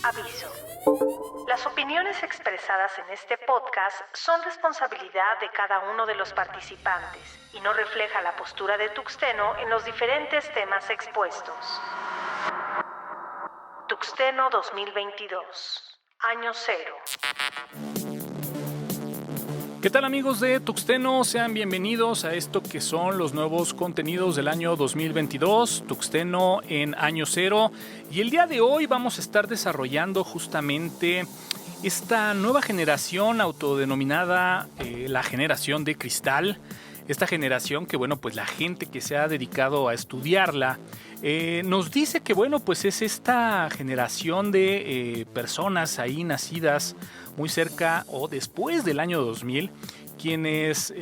Aviso. Las opiniones expresadas en este podcast son responsabilidad de cada uno de los participantes y no refleja la postura de Tuxteno en los diferentes temas expuestos. Tuxteno 2022, Año Cero. ¿Qué tal, amigos de Tuxteno? Sean bienvenidos a esto que son los nuevos contenidos del año 2022, Tuxteno en Año Cero. Y el día de hoy vamos a estar desarrollando justamente esta nueva generación autodenominada la generación de cristal. Esta generación que, bueno, pues la gente que se ha dedicado a estudiarla nos dice que, bueno, pues es esta generación de personas ahí nacidas muy cerca o después del año 2000, quienes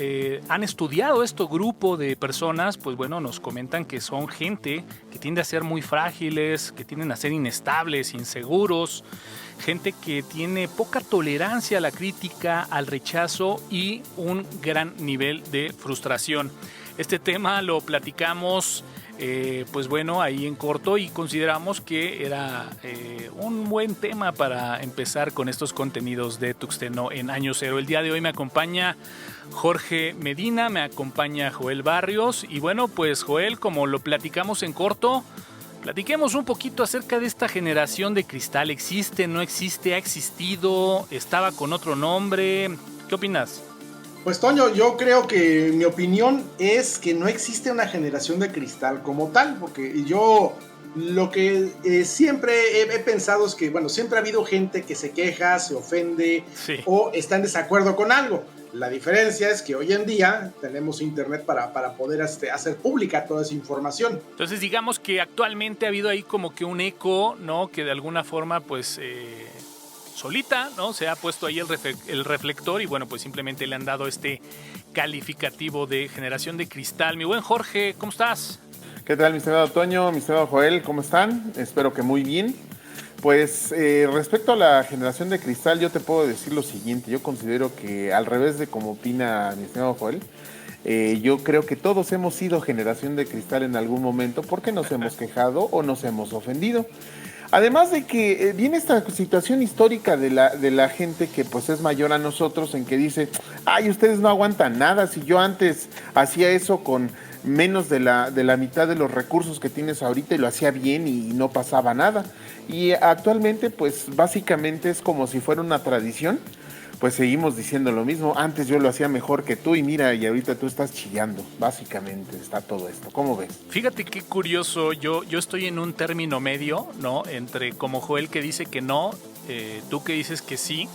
han estudiado este grupo de personas, pues bueno, nos comentan que son gente que tiende a ser muy frágiles, que tienden a ser inestables, inseguros, gente que tiene poca tolerancia a la crítica, al rechazo y un gran nivel de frustración. Este tema lo platicamos pues bueno, ahí en corto, y consideramos que era un buen tema para empezar con estos contenidos de Tuxteno en Año Cero. El día de hoy me acompaña Jorge Medina, me acompaña Joel Barrios, y bueno, pues Joel, como lo platicamos en corto, platiquemos un poquito acerca de esta generación de cristal. ¿Existe, no existe, ha existido, estaba con otro nombre? ¿Qué opinas? Pues Toño, yo creo que mi opinión es que no existe una generación de cristal como tal, porque yo lo que siempre he pensado es que, bueno, siempre ha habido gente que se queja, se ofende, sí, o está en desacuerdo con algo. La diferencia es que hoy en día tenemos internet para poder hacer pública toda esa información. Entonces digamos que actualmente ha habido ahí como que un eco, ¿no? Que de alguna forma pues solita, ¿no? Se ha puesto ahí el reflector y bueno, pues simplemente le han dado este calificativo de generación de cristal. Mi buen Jorge, ¿cómo estás? ¿Qué tal, mi estimado Toño, mi estimado Joel? ¿Cómo están? Espero que muy bien. Pues respecto a la generación de cristal, yo te puedo decir lo siguiente. Yo considero que al revés de como opina mi estimado Joel, yo creo que todos hemos sido generación de cristal en algún momento porque nos hemos quejado o nos hemos ofendido. Además de que viene esta situación histórica de la gente que pues es mayor a nosotros, en que dice, ay, ustedes no aguantan nada, si yo antes hacía eso con menos de la mitad de los recursos que tienes ahorita y lo hacía bien y no pasaba nada. Y actualmente pues básicamente es como si fuera una tradición, pues seguimos diciendo lo mismo. Antes yo lo hacía mejor que tú y mira, y ahorita tú estás chillando. Básicamente está todo esto. ¿Cómo ves? Fíjate qué curioso. Yo estoy en un término medio, ¿no? Entre como Joel que dice que no, tú que dices que sí.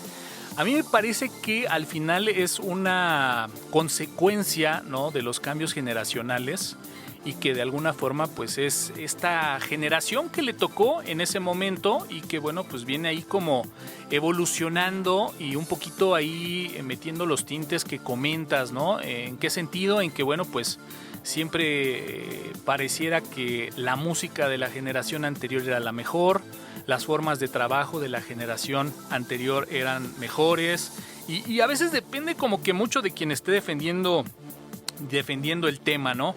A mí me parece que al final es una consecuencia, ¿no? De los cambios generacionales, y que de alguna forma pues es esta generación que le tocó en ese momento y que bueno pues viene ahí como evolucionando y un poquito ahí metiendo los tintes que comentas, ¿no? ¿En qué sentido? En que bueno pues siempre pareciera que la música de la generación anterior era la mejor, las formas de trabajo de la generación anterior eran mejores y a veces depende como que mucho de quien esté defendiendo el tema, ¿no?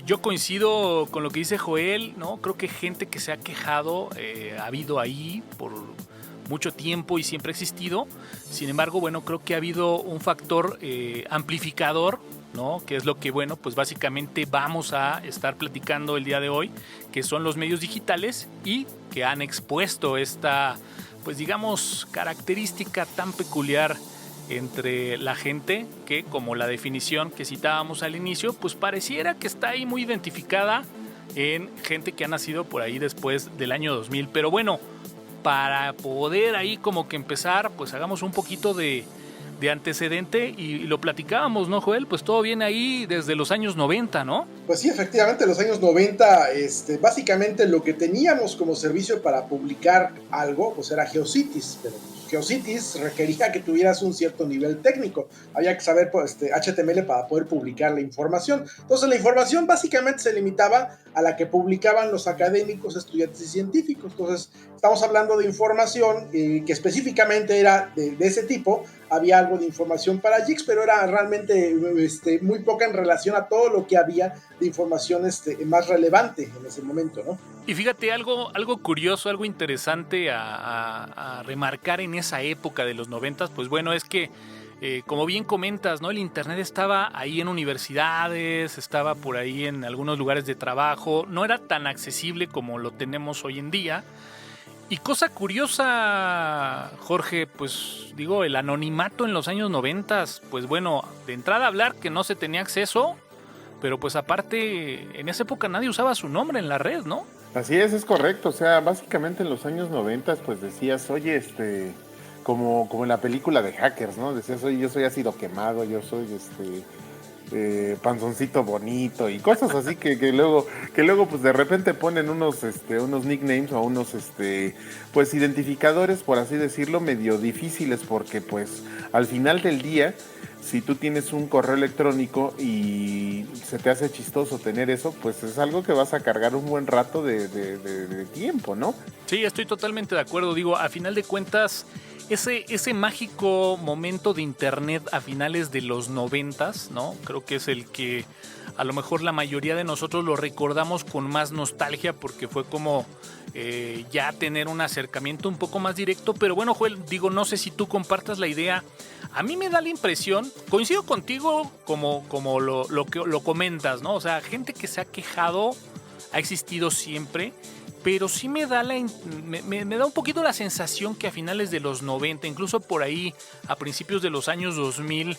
Yo coincido con lo que dice Joel, ¿no? Creo que gente que se ha quejado ha habido ahí por mucho tiempo y siempre ha existido. Sin embargo, bueno, creo que ha habido un factor amplificador, ¿no? Que es lo que, bueno, pues básicamente vamos a estar platicando el día de hoy, que son los medios digitales y que han expuesto esta, pues digamos, característica tan peculiar entre la gente que, como la definición que citábamos al inicio, pues pareciera que está ahí muy identificada en gente que ha nacido por ahí después del año 2000. Pero bueno, para poder ahí como que empezar, pues hagamos un poquito de antecedente y lo platicábamos, ¿no, Joel? Pues todo viene ahí desde los años 90, ¿no? Pues sí, efectivamente, los años 90, básicamente lo que teníamos como servicio para publicar algo, pues era GeoCities, pero GeoCities requería que tuvieras un cierto nivel técnico. Había que saber HTML para poder publicar la información. Entonces la información básicamente se limitaba a la que publicaban los académicos, estudiantes y científicos. Entonces estamos hablando de información que específicamente era de ese tipo, había algo de información para geeks, pero era realmente muy poca en relación a todo lo que había de información más relevante en ese momento, ¿no? Y fíjate, algo curioso, algo interesante a remarcar en esa época de los 90, pues bueno, es que como bien comentas, ¿no? El internet estaba ahí en universidades, estaba por ahí en algunos lugares de trabajo, no era tan accesible como lo tenemos hoy en día. Y cosa curiosa, Jorge, pues digo, el anonimato en los años 90, pues bueno, de entrada hablar que no se tenía acceso, pero pues aparte, en esa época nadie usaba su nombre en la red, ¿no? Así es correcto. O sea, básicamente en los años 90, pues decías, oye, como en la película de Hackers, ¿no? Decías, oye, yo soy ácido quemado, yo soy panzoncito bonito y cosas así que luego pues de repente ponen unos nicknames o unos pues identificadores, por así decirlo, medio difíciles, porque pues al final del día, si tú tienes un correo electrónico y se te hace chistoso tener eso, pues es algo que vas a cargar un buen rato de tiempo, ¿no? Sí, estoy totalmente de acuerdo. Digo, a final de cuentas, ese mágico momento de internet a finales de los 90, ¿no? Creo que es el que a lo mejor la mayoría de nosotros lo recordamos con más nostalgia, porque fue como ya tener un acercamiento un poco más directo. Pero bueno, Joel, digo, no sé si tú compartas la idea. A mí me da la impresión, coincido contigo como lo comentas, ¿no? O sea, gente que se ha quejado ha existido siempre, pero sí me da me da un poquito la sensación que a finales de los 90, incluso por ahí a principios de los años 2000,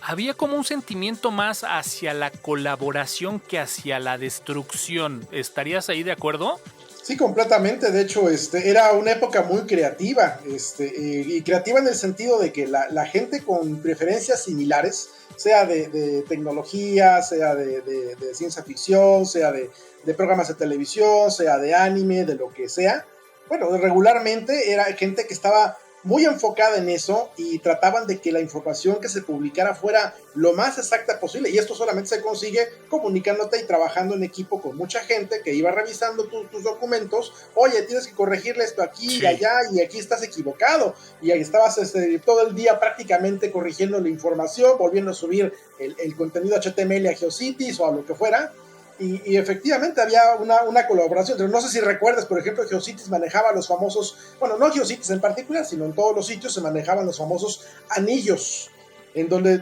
había como un sentimiento más hacia la colaboración que hacia la destrucción. ¿Estarías ahí de acuerdo? Sí, completamente. De hecho, era una época muy creativa, y creativa en el sentido de que la gente con preferencias similares, sea de tecnología, sea de ciencia ficción, sea de programas de televisión, sea de anime, de lo que sea, bueno, regularmente era gente que estaba muy enfocada en eso y trataban de que la información que se publicara fuera lo más exacta posible, y esto solamente se consigue comunicándote y trabajando en equipo con mucha gente que iba revisando tus documentos. Oye, tienes que corregirle esto aquí y allá, y aquí estás equivocado, y ahí estabas todo el día prácticamente corrigiendo la información, volviendo a subir el contenido HTML a GeoCities o a lo que fuera. Y efectivamente había una colaboración. No sé si recuerdas, por ejemplo, GeoCities manejaba los famosos, bueno, no GeoCities en particular, sino en todos los sitios se manejaban los famosos anillos, en donde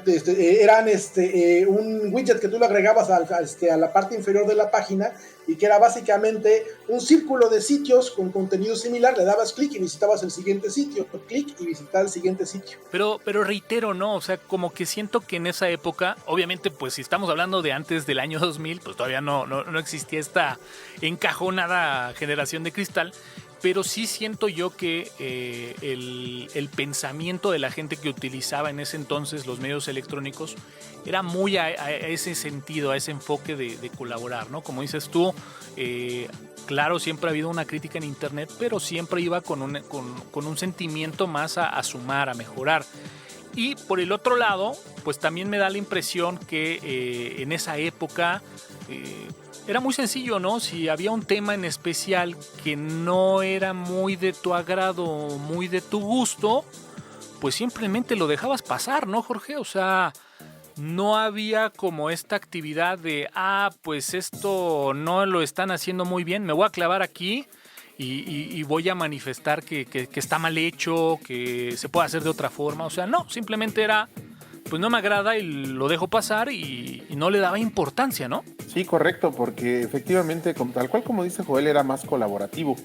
eran un widget que tú le agregabas a la parte inferior de la página, y que era básicamente un círculo de sitios con contenido similar. Le dabas clic y visitabas el siguiente sitio, clic y visitar el siguiente sitio. Pero reitero, ¿no? O sea, como que siento que en esa época, obviamente, pues si estamos hablando de antes del año 2000, pues todavía no existía esta encajonada generación de cristal. Pero sí siento yo que el pensamiento de la gente que utilizaba en ese entonces los medios electrónicos era muy a ese sentido, a ese enfoque de colaborar, ¿no? Como dices tú, claro, siempre ha habido una crítica en internet, pero siempre iba con un sentimiento más a sumar, a mejorar. Y por el otro lado, pues también me da la impresión que en esa época era muy sencillo, ¿no? Si había un tema en especial que no era muy de tu agrado, muy de tu gusto, pues simplemente lo dejabas pasar, ¿no, Jorge? O sea, no había como esta actividad de, pues esto no lo están haciendo muy bien, me voy a clavar aquí y voy a manifestar que está mal hecho, que se puede hacer de otra forma. O sea, no, simplemente era, pues no me agrada y lo dejo pasar, y no le daba importancia, ¿no? Sí, correcto, porque efectivamente, tal cual como dice Joel, era más colaborativo.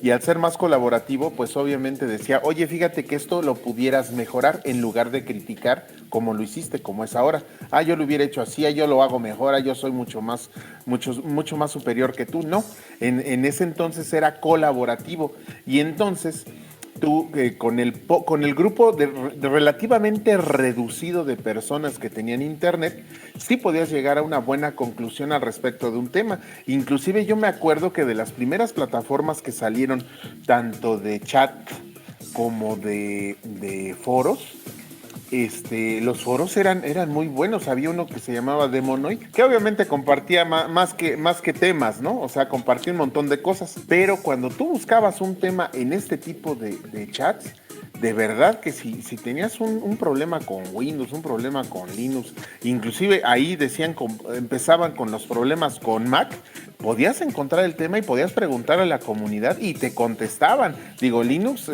Y al ser más colaborativo, pues obviamente decía, oye, fíjate que esto lo pudieras mejorar, en lugar de criticar como lo hiciste, como es ahora. Yo lo hubiera hecho así, yo lo hago mejor, yo soy mucho más superior que tú. No, en ese entonces era colaborativo. Y entonces tú con el grupo de relativamente reducido de personas que tenían internet, sí podías llegar a una buena conclusión al respecto de un tema. Inclusive yo me acuerdo que de las primeras plataformas que salieron, tanto de chat como de foros, los foros eran muy buenos. Había uno que se llamaba Demonoid, que obviamente compartía más que temas, ¿no? O sea, compartía un montón de cosas. Pero cuando tú buscabas un tema en este tipo de chats, de verdad que si tenías un problema con Windows, un problema con Linux, inclusive ahí decían, empezaban con los problemas con Mac, podías encontrar el tema y podías preguntar a la comunidad y te contestaban. Digo, Linux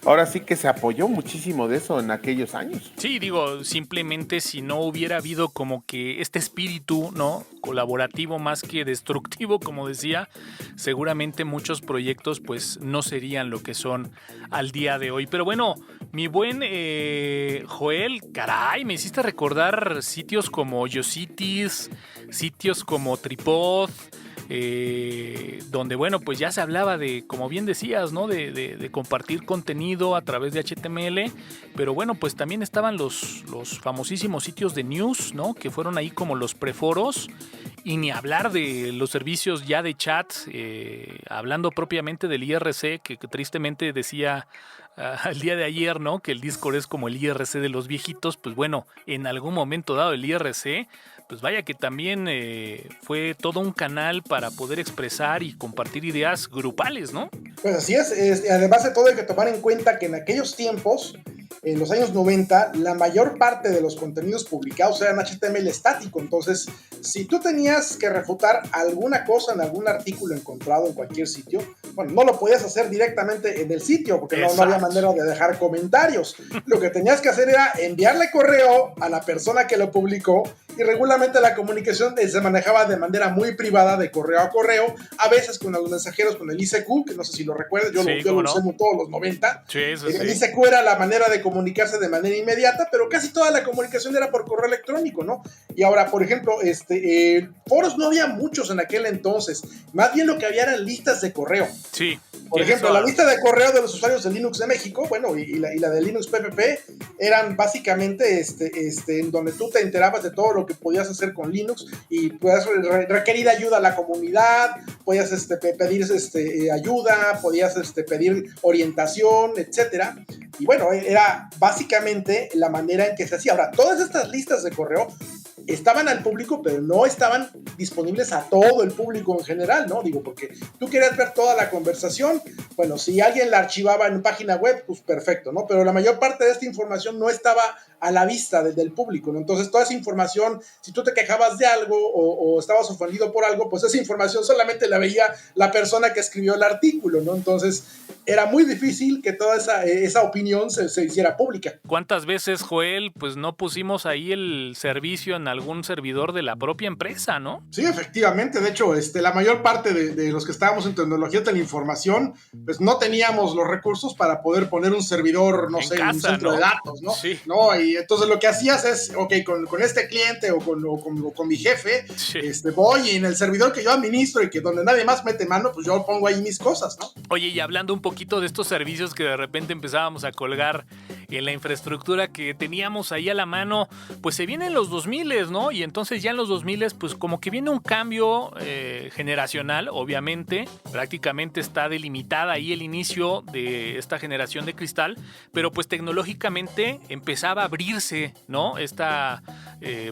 ahora sí que se apoyó muchísimo de eso en aquellos años. Sí, digo, simplemente si no hubiera habido como que este espíritu, ¿no? Colaborativo más que destructivo, como decía, seguramente muchos proyectos pues no serían lo que son al día de hoy. Pero bueno, mi buen Joel, caray, me hiciste recordar sitios como Geocities, sitios como Tripod, donde bueno, pues ya se hablaba de, como bien decías, ¿no? De compartir contenido a través de HTML, pero bueno, pues también estaban los famosísimos sitios de news, ¿no? Que fueron ahí como los preforos, y ni hablar de los servicios ya de chat, hablando propiamente del IRC, que tristemente decía el día de ayer, ¿no? Que el Discord es como el IRC de los viejitos. Pues bueno, en algún momento dado el IRC, pues vaya que también fue todo un canal para poder expresar y compartir ideas grupales, ¿no? Pues así es, además de todo hay que tomar en cuenta que en aquellos tiempos, en los años 90, la mayor parte de los contenidos publicados eran HTML estático. Entonces, si tú tenías que refutar alguna cosa en algún artículo encontrado en cualquier sitio, bueno, no lo podías hacer directamente en el sitio porque no había manera de dejar comentarios. Lo que tenías que hacer era enviarle correo a la persona que lo publicó, y regularmente la comunicación se manejaba de manera muy privada, de correo a correo, a veces con los mensajeros, con el ICQ, que no sé si lo recuerdas, yo lo usé en todos los 90. Sí, el ICQ era la manera de comunicarse de manera inmediata, pero casi toda la comunicación era por correo electrónico, ¿no? Y ahora, por ejemplo, foros no había muchos en aquel entonces, más bien lo que había eran listas de correo. Sí. Por ejemplo, la lista de correo de los usuarios de Linux de México, bueno, y la de Linux PPP, eran básicamente en donde tú te enterabas de todo lo que podías hacer con Linux y podías requerir ayuda a la comunidad, podías pedir ayuda, podías pedir orientación, etcétera. Y bueno, era básicamente la manera en que se hacía. Ahora, todas estas listas de correo estaban al público, pero no estaban disponibles a todo el público en general, ¿no? Digo, porque tú querías ver toda la conversación, bueno, si alguien la archivaba en página web, pues perfecto, ¿no? Pero la mayor parte de esta información no estaba a la vista del público, ¿no? Entonces, toda esa información, si tú te quejabas de algo o estabas ofendido por algo, pues esa información solamente la veía la persona que escribió el artículo, ¿no? Entonces, era muy difícil que toda esa opinión se hiciera pública. ¿Cuántas veces, Joel, pues no pusimos ahí el servicio en algún servidor de la propia empresa, ¿no? Sí, efectivamente. De hecho, la mayor parte de los que estábamos en tecnología de la información, pues no teníamos los recursos para poder poner un servidor, no sé, en un centro de datos, ¿no? Sí. ¿No? Y entonces lo que hacías es, ok, con este cliente o con mi jefe, sí. Voy y en el servidor que yo administro y que donde nadie más mete mano, pues yo pongo ahí mis cosas, ¿no? Oye, y hablando un poquito de estos servicios que de repente empezábamos a colgar en la infraestructura que teníamos ahí a la mano, pues se vienen los 2000, ¿no? Y entonces ya en los 2000, pues como que viene un cambio generacional, obviamente, prácticamente está delimitada ahí el inicio de esta generación de cristal, pero pues tecnológicamente empezaba a abrirse, ¿no? Esta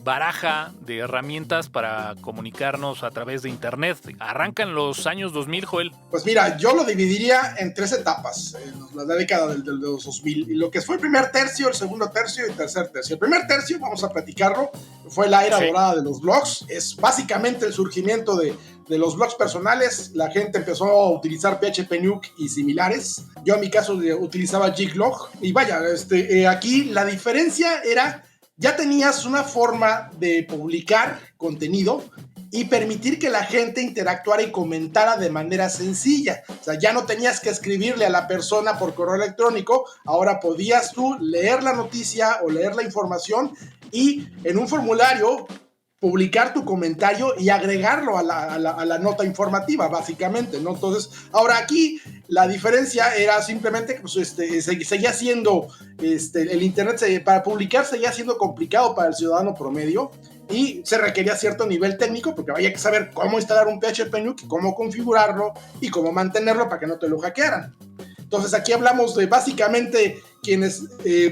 baraja de herramientas para comunicarnos a través de internet. Arrancan los años 2000, Joel. Pues mira, yo lo dividiría en 3 etapas, la década de los 2000, y lo que fue el primer tercio, el segundo tercio y el tercer tercio. El primer tercio, vamos a platicarlo, fue la era dorada de los blogs, es básicamente el surgimiento de los blogs personales. La gente empezó a utilizar PHP Nuke y similares. Yo en mi caso utilizaba Giglog, y vaya, aquí la diferencia era, ya tenías una forma de publicar contenido y permitir que la gente interactuara y comentara de manera sencilla. O sea, ya no tenías que escribirle a la persona por correo electrónico, ahora podías tú leer la noticia o leer la información y en un formulario publicar tu comentario y agregarlo a la nota informativa, básicamente, ¿no? Entonces, ahora aquí la diferencia era simplemente que pues, seguía siendo, el internet para publicar seguía siendo complicado para el ciudadano promedio y se requería cierto nivel técnico porque había que saber cómo instalar un PHP Nuke, cómo configurarlo y cómo mantenerlo para que no te lo hackearan. Entonces aquí hablamos de básicamente quienes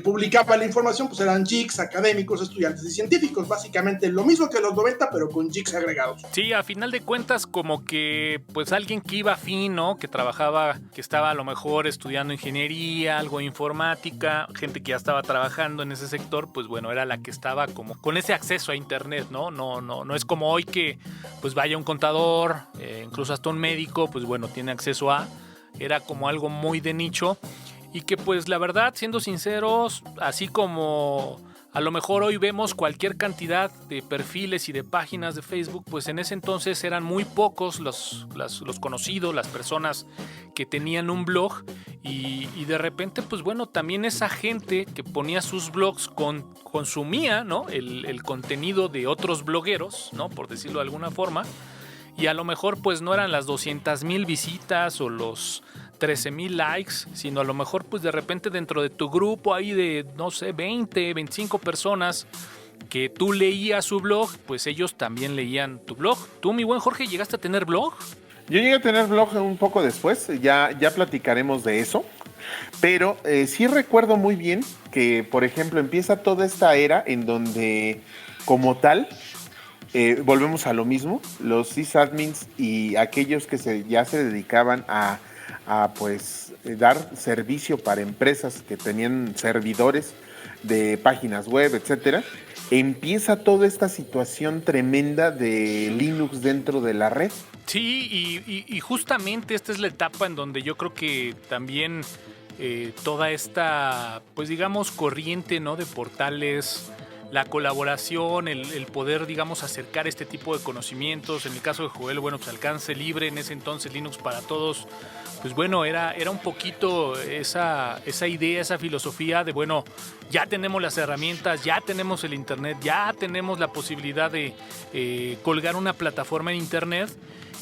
publicaban la información pues eran geeks, académicos, estudiantes y científicos, básicamente lo mismo que los 90, pero con geeks agregados. Sí, a final de cuentas como que pues alguien que iba afín, ¿no? Que trabajaba, que estaba a lo mejor estudiando ingeniería, algo de informática, gente que ya estaba trabajando en ese sector, pues bueno, era la que estaba como con ese acceso a internet, ¿no? No es como hoy que pues vaya un contador, incluso hasta un médico, pues bueno, tiene acceso a, era como algo muy de nicho y que pues la verdad, siendo sinceros, así como a lo mejor hoy vemos cualquier cantidad de perfiles y de páginas de Facebook, pues en ese entonces eran muy pocos los conocidos, las personas que tenían un blog y de repente, pues bueno, también esa gente que ponía sus blogs consumía, ¿no? el contenido de otros blogueros, ¿no? Por decirlo de alguna forma, y a lo mejor pues no eran las 200,000 visitas o los 13,000 likes, sino a lo mejor pues de repente dentro de tu grupo ahí de, no sé, 20, 25 personas que tú leías su blog, pues ellos también leían tu blog. ¿Tú, mi buen Jorge, llegaste a tener blog? Yo llegué a tener blog un poco después, ya platicaremos de eso, pero sí recuerdo muy bien que, por ejemplo, empieza toda esta era en donde, como tal, volvemos a lo mismo, los sysadmins y aquellos que ya se dedicaban a pues dar servicio para empresas que tenían servidores de páginas web, etcétera, empieza toda esta situación tremenda de Linux dentro de la red. Sí, y justamente esta es la etapa en donde yo creo que también toda esta, pues digamos, corriente, ¿no? De portales, la colaboración, el poder, digamos, acercar este tipo de conocimientos. En el caso de Joel, bueno, pues alcance libre, en ese entonces Linux para todos, pues bueno, era un poquito esa idea, esa filosofía de, bueno, ya tenemos las herramientas, ya tenemos el internet, ya tenemos la posibilidad de colgar una plataforma en internet.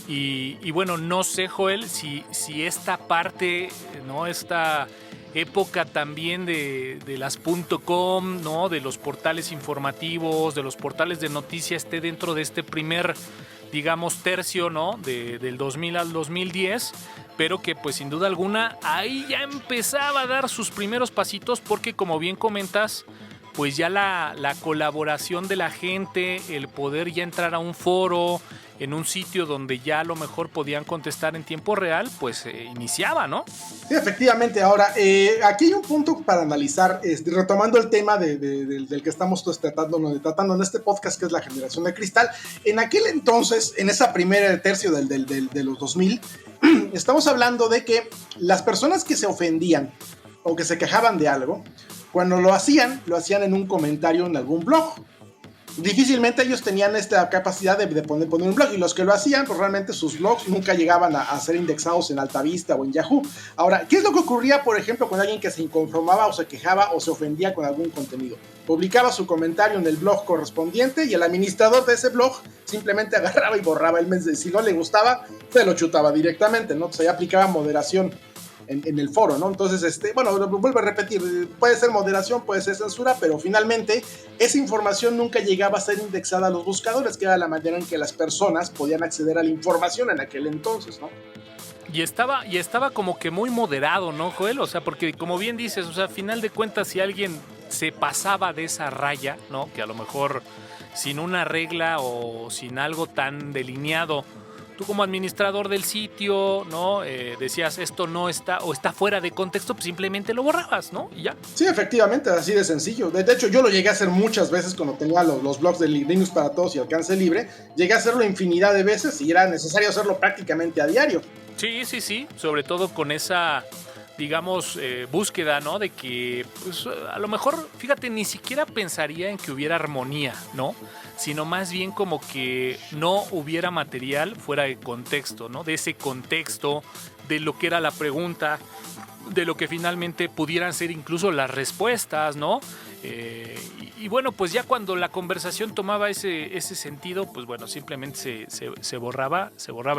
Y bueno, no sé, Joel, si esta parte, ¿no? Esta época también de las .com, ¿no? De los portales informativos, de los portales de noticias esté dentro de este primer, digamos, tercio, ¿no? Del 2000 al 2010, pero que pues sin duda alguna ahí ya empezaba a dar sus primeros pasitos porque, como bien comentas, pues ya la colaboración de la gente, el poder ya entrar a un foro, en un sitio donde ya a lo mejor podían contestar en tiempo real, pues iniciaba, ¿no? Sí, efectivamente. Ahora, aquí hay un punto para analizar, retomando el tema del que estamos tratando en este podcast, que es la generación de cristal. En aquel entonces, en esa primera tercio de los 2000, estamos hablando de que las personas que se ofendían o que se quejaban de algo, cuando lo hacían en un comentario en algún blog. Difícilmente ellos tenían esta capacidad de poner un blog, y los que lo hacían, pues realmente sus blogs nunca llegaban a ser indexados en Altavista o en Yahoo. Ahora, ¿qué es lo que ocurría, por ejemplo, con alguien que se inconformaba o se quejaba o se ofendía con algún contenido? Publicaba su comentario en el blog correspondiente y el administrador de ese blog simplemente agarraba y borraba el mensaje. Si no le gustaba, se lo chutaba directamente, ¿no? Entonces ahí aplicaba moderación en el foro, ¿no? Entonces, bueno, vuelvo a repetir, puede ser moderación, puede ser censura, pero finalmente esa información nunca llegaba a ser indexada a los buscadores, que era la manera en que las personas podían acceder a la información en aquel entonces, ¿no? Y estaba como que muy moderado, ¿no, Joel? O sea, porque como bien dices, o sea, a final de cuentas, si alguien se pasaba de esa raya, ¿no? Que a lo mejor sin una regla o sin algo tan delineado, tú como administrador del sitio, ¿no? Decías esto no está o está fuera de contexto, pues simplemente lo borrabas, ¿no? Y ya. Sí, efectivamente, así de sencillo. De hecho, yo lo llegué a hacer muchas veces cuando tenía los blogs de Linux para todos y alcance libre. Llegué a hacerlo infinidad de veces y era necesario hacerlo prácticamente a diario. Sí, sobre todo con esa, digamos, búsqueda, ¿no? De que, pues, a lo mejor, fíjate, ni siquiera pensaría en que hubiera armonía, ¿no? Sino más bien como que no hubiera material fuera de contexto, ¿no? De ese contexto, de lo que era la pregunta, de lo que finalmente pudieran ser incluso las respuestas, ¿no? Y bueno, pues ya cuando la conversación tomaba ese sentido, pues bueno, simplemente se borraba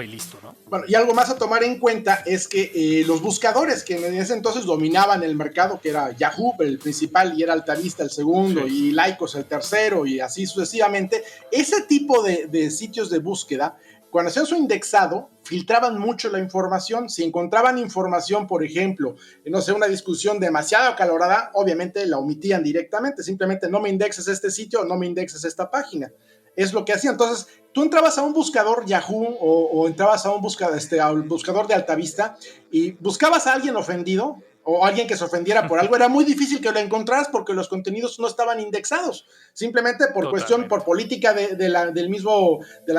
y listo, ¿no? Bueno, y algo más a tomar en cuenta es que los buscadores que en ese entonces dominaban el mercado, que era Yahoo, el principal, y era Altavista el segundo, sí, y Lycos el tercero, y así sucesivamente, ese tipo de sitios de búsqueda, cuando hacían su indexado, filtraban mucho la información. Si encontraban información, por ejemplo, no sé, una discusión demasiado acalorada, obviamente la omitían directamente. Simplemente no me indexes este sitio, no me indexes esta página. Es lo que hacían. Entonces, tú entrabas a un buscador Yahoo o entrabas a un buscador de Altavista y buscabas a alguien ofendido o alguien que se ofendiera por algo. Era muy difícil que lo encontraras porque los contenidos no estaban indexados. Simplemente por cuestión, por política de la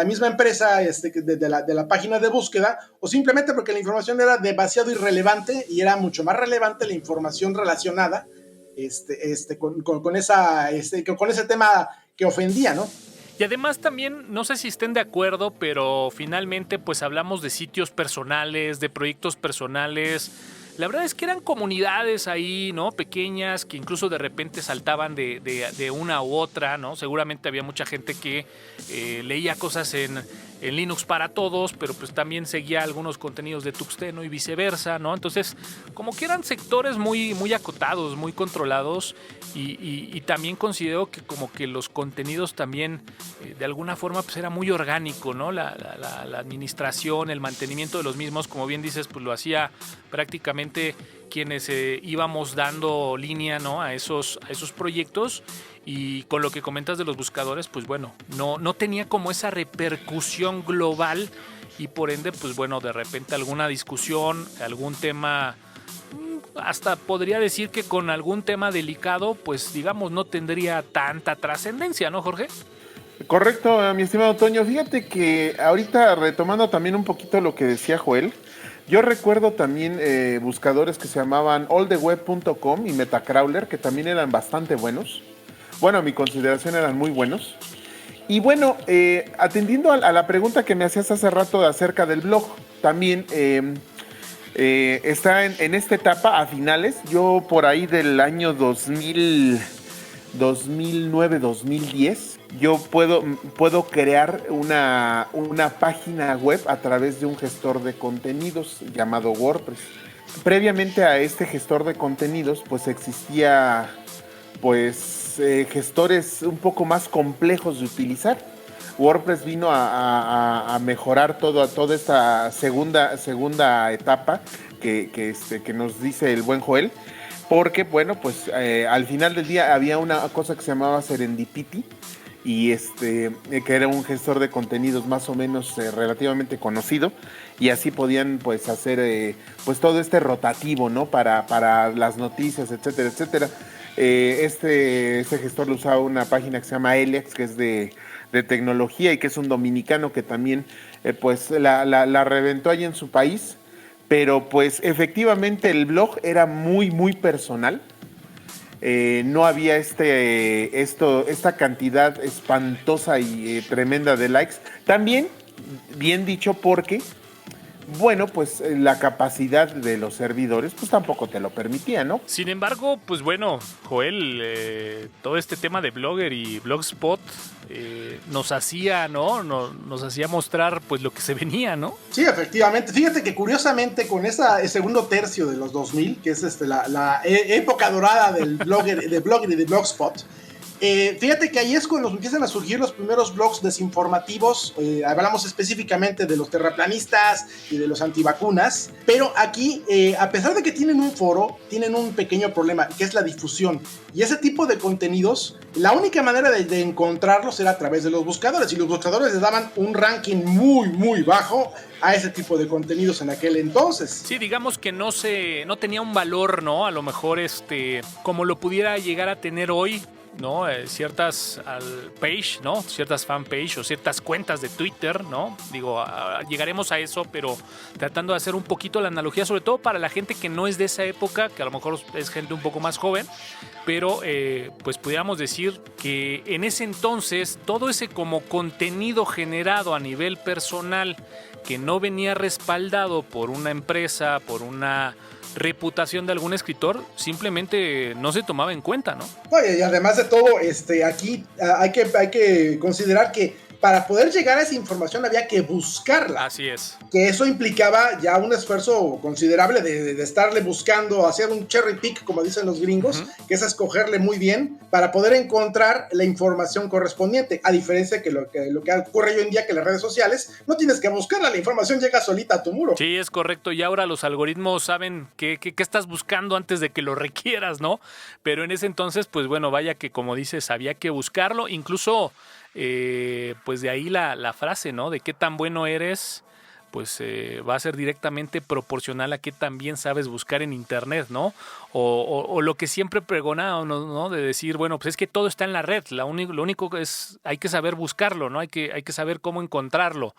misma empresa, de la página de búsqueda, o simplemente porque la información era demasiado irrelevante y era mucho más relevante la información relacionada con ese tema que ofendía, ¿no? Y además también, no sé si estén de acuerdo, pero finalmente pues hablamos de sitios personales, de proyectos personales. La verdad es que eran comunidades ahí, ¿no? Pequeñas, que incluso de repente saltaban de una u otra, ¿no? Seguramente había mucha gente que leía cosas en Linux para todos, pero pues también seguía algunos contenidos de Tuxteno y viceversa, ¿no? Entonces, como que eran sectores muy, muy acotados, muy controlados, y también considero que como que los contenidos también, de alguna forma, pues era muy orgánico, ¿no? La administración, el mantenimiento de los mismos, como bien dices, pues lo hacía prácticamente quienes íbamos dando línea, ¿no? a esos proyectos. Y con lo que comentas de los buscadores, pues bueno, no tenía como esa repercusión global y por ende, pues bueno, de repente alguna discusión, algún tema, hasta podría decir que con algún tema delicado, pues digamos, no tendría tanta trascendencia, ¿no, Jorge? Correcto, mi estimado Toño. Fíjate que ahorita retomando también un poquito lo que decía Joel, yo recuerdo también buscadores que se llamaban alltheweb.com y Metacrawler, que también eran bastante buenos. Bueno, a mi consideración eran muy buenos. Y bueno, atendiendo a la pregunta que me hacías hace rato acerca del blog, también está en esta etapa a finales. Yo por ahí del año 2009-2010, yo puedo crear una página web a través de un gestor de contenidos llamado WordPress. Previamente a este gestor de contenidos, pues existía gestores un poco más complejos de utilizar. WordPress vino a mejorar toda esta segunda etapa que nos dice el buen Joel, porque bueno, pues al final del día había una cosa que se llamaba Serendipity, y que era un gestor de contenidos más o menos relativamente conocido, y así podían pues hacer pues todo este rotativo, ¿no? Para las noticias, etcétera, etcétera. Este gestor lo usaba una página que se llama Elex, que es de tecnología y que es un dominicano que también pues la reventó allí en su país, pero pues efectivamente el blog era muy muy personal. No había esta cantidad espantosa y tremenda de likes. También, bien dicho, porque bueno, pues la capacidad de los servidores pues tampoco te lo permitía, ¿no? Sin embargo, pues bueno, Joel, todo este tema de Blogger y Blogspot nos hacía, ¿no? Nos hacía mostrar pues lo que se venía, ¿no? Sí, efectivamente. Fíjate que curiosamente con ese segundo tercio de los 2000, que es la época dorada del Blogger y de Blogspot, fíjate que ahí es cuando empiezan a surgir los primeros blogs desinformativos. Hablamos específicamente de los terraplanistas y de los antivacunas, pero aquí, a pesar de que tienen un foro, tienen un pequeño problema, que es la difusión. Y ese tipo de contenidos, la única manera de encontrarlos era a través de los buscadores, y los buscadores les daban un ranking muy, muy bajo a ese tipo de contenidos en aquel entonces. Sí, digamos que no tenía un valor, ¿no? A lo mejor como lo pudiera llegar a tener hoy, ¿no? Ciertas page, ¿no? Ciertas fanpage o ciertas cuentas de Twitter, ¿no? Digo, llegaremos a eso, pero tratando de hacer un poquito la analogía, sobre todo para la gente que no es de esa época, que a lo mejor es gente un poco más joven, pero pues pudiéramos decir que en ese entonces todo ese como contenido generado a nivel personal que no venía respaldado por una empresa, por una reputación de algún escritor, simplemente no se tomaba en cuenta, ¿no? Oye, y además de todo, aquí hay que considerar que para poder llegar a esa información había que buscarla. Así es. Que eso implicaba ya un esfuerzo considerable de estarle buscando, hacer un cherry pick, como dicen los gringos, que es escogerle muy bien para poder encontrar la información correspondiente, a diferencia que lo que ocurre hoy en día, que las redes sociales no tienes que buscarla, la información llega solita a tu muro. Sí, es correcto, y ahora los algoritmos saben qué estás buscando antes de que lo requieras, ¿no? Pero en ese entonces, pues bueno, vaya que como dices, había que buscarlo, incluso pues de ahí la frase, ¿no? De qué tan bueno eres, pues va a ser directamente proporcional a qué tan bien sabes buscar en internet, ¿no? O lo que siempre pregonaba, ¿no? De decir, bueno, pues es que todo está en la red, lo único es, hay que saber buscarlo, ¿no? Hay que saber cómo encontrarlo.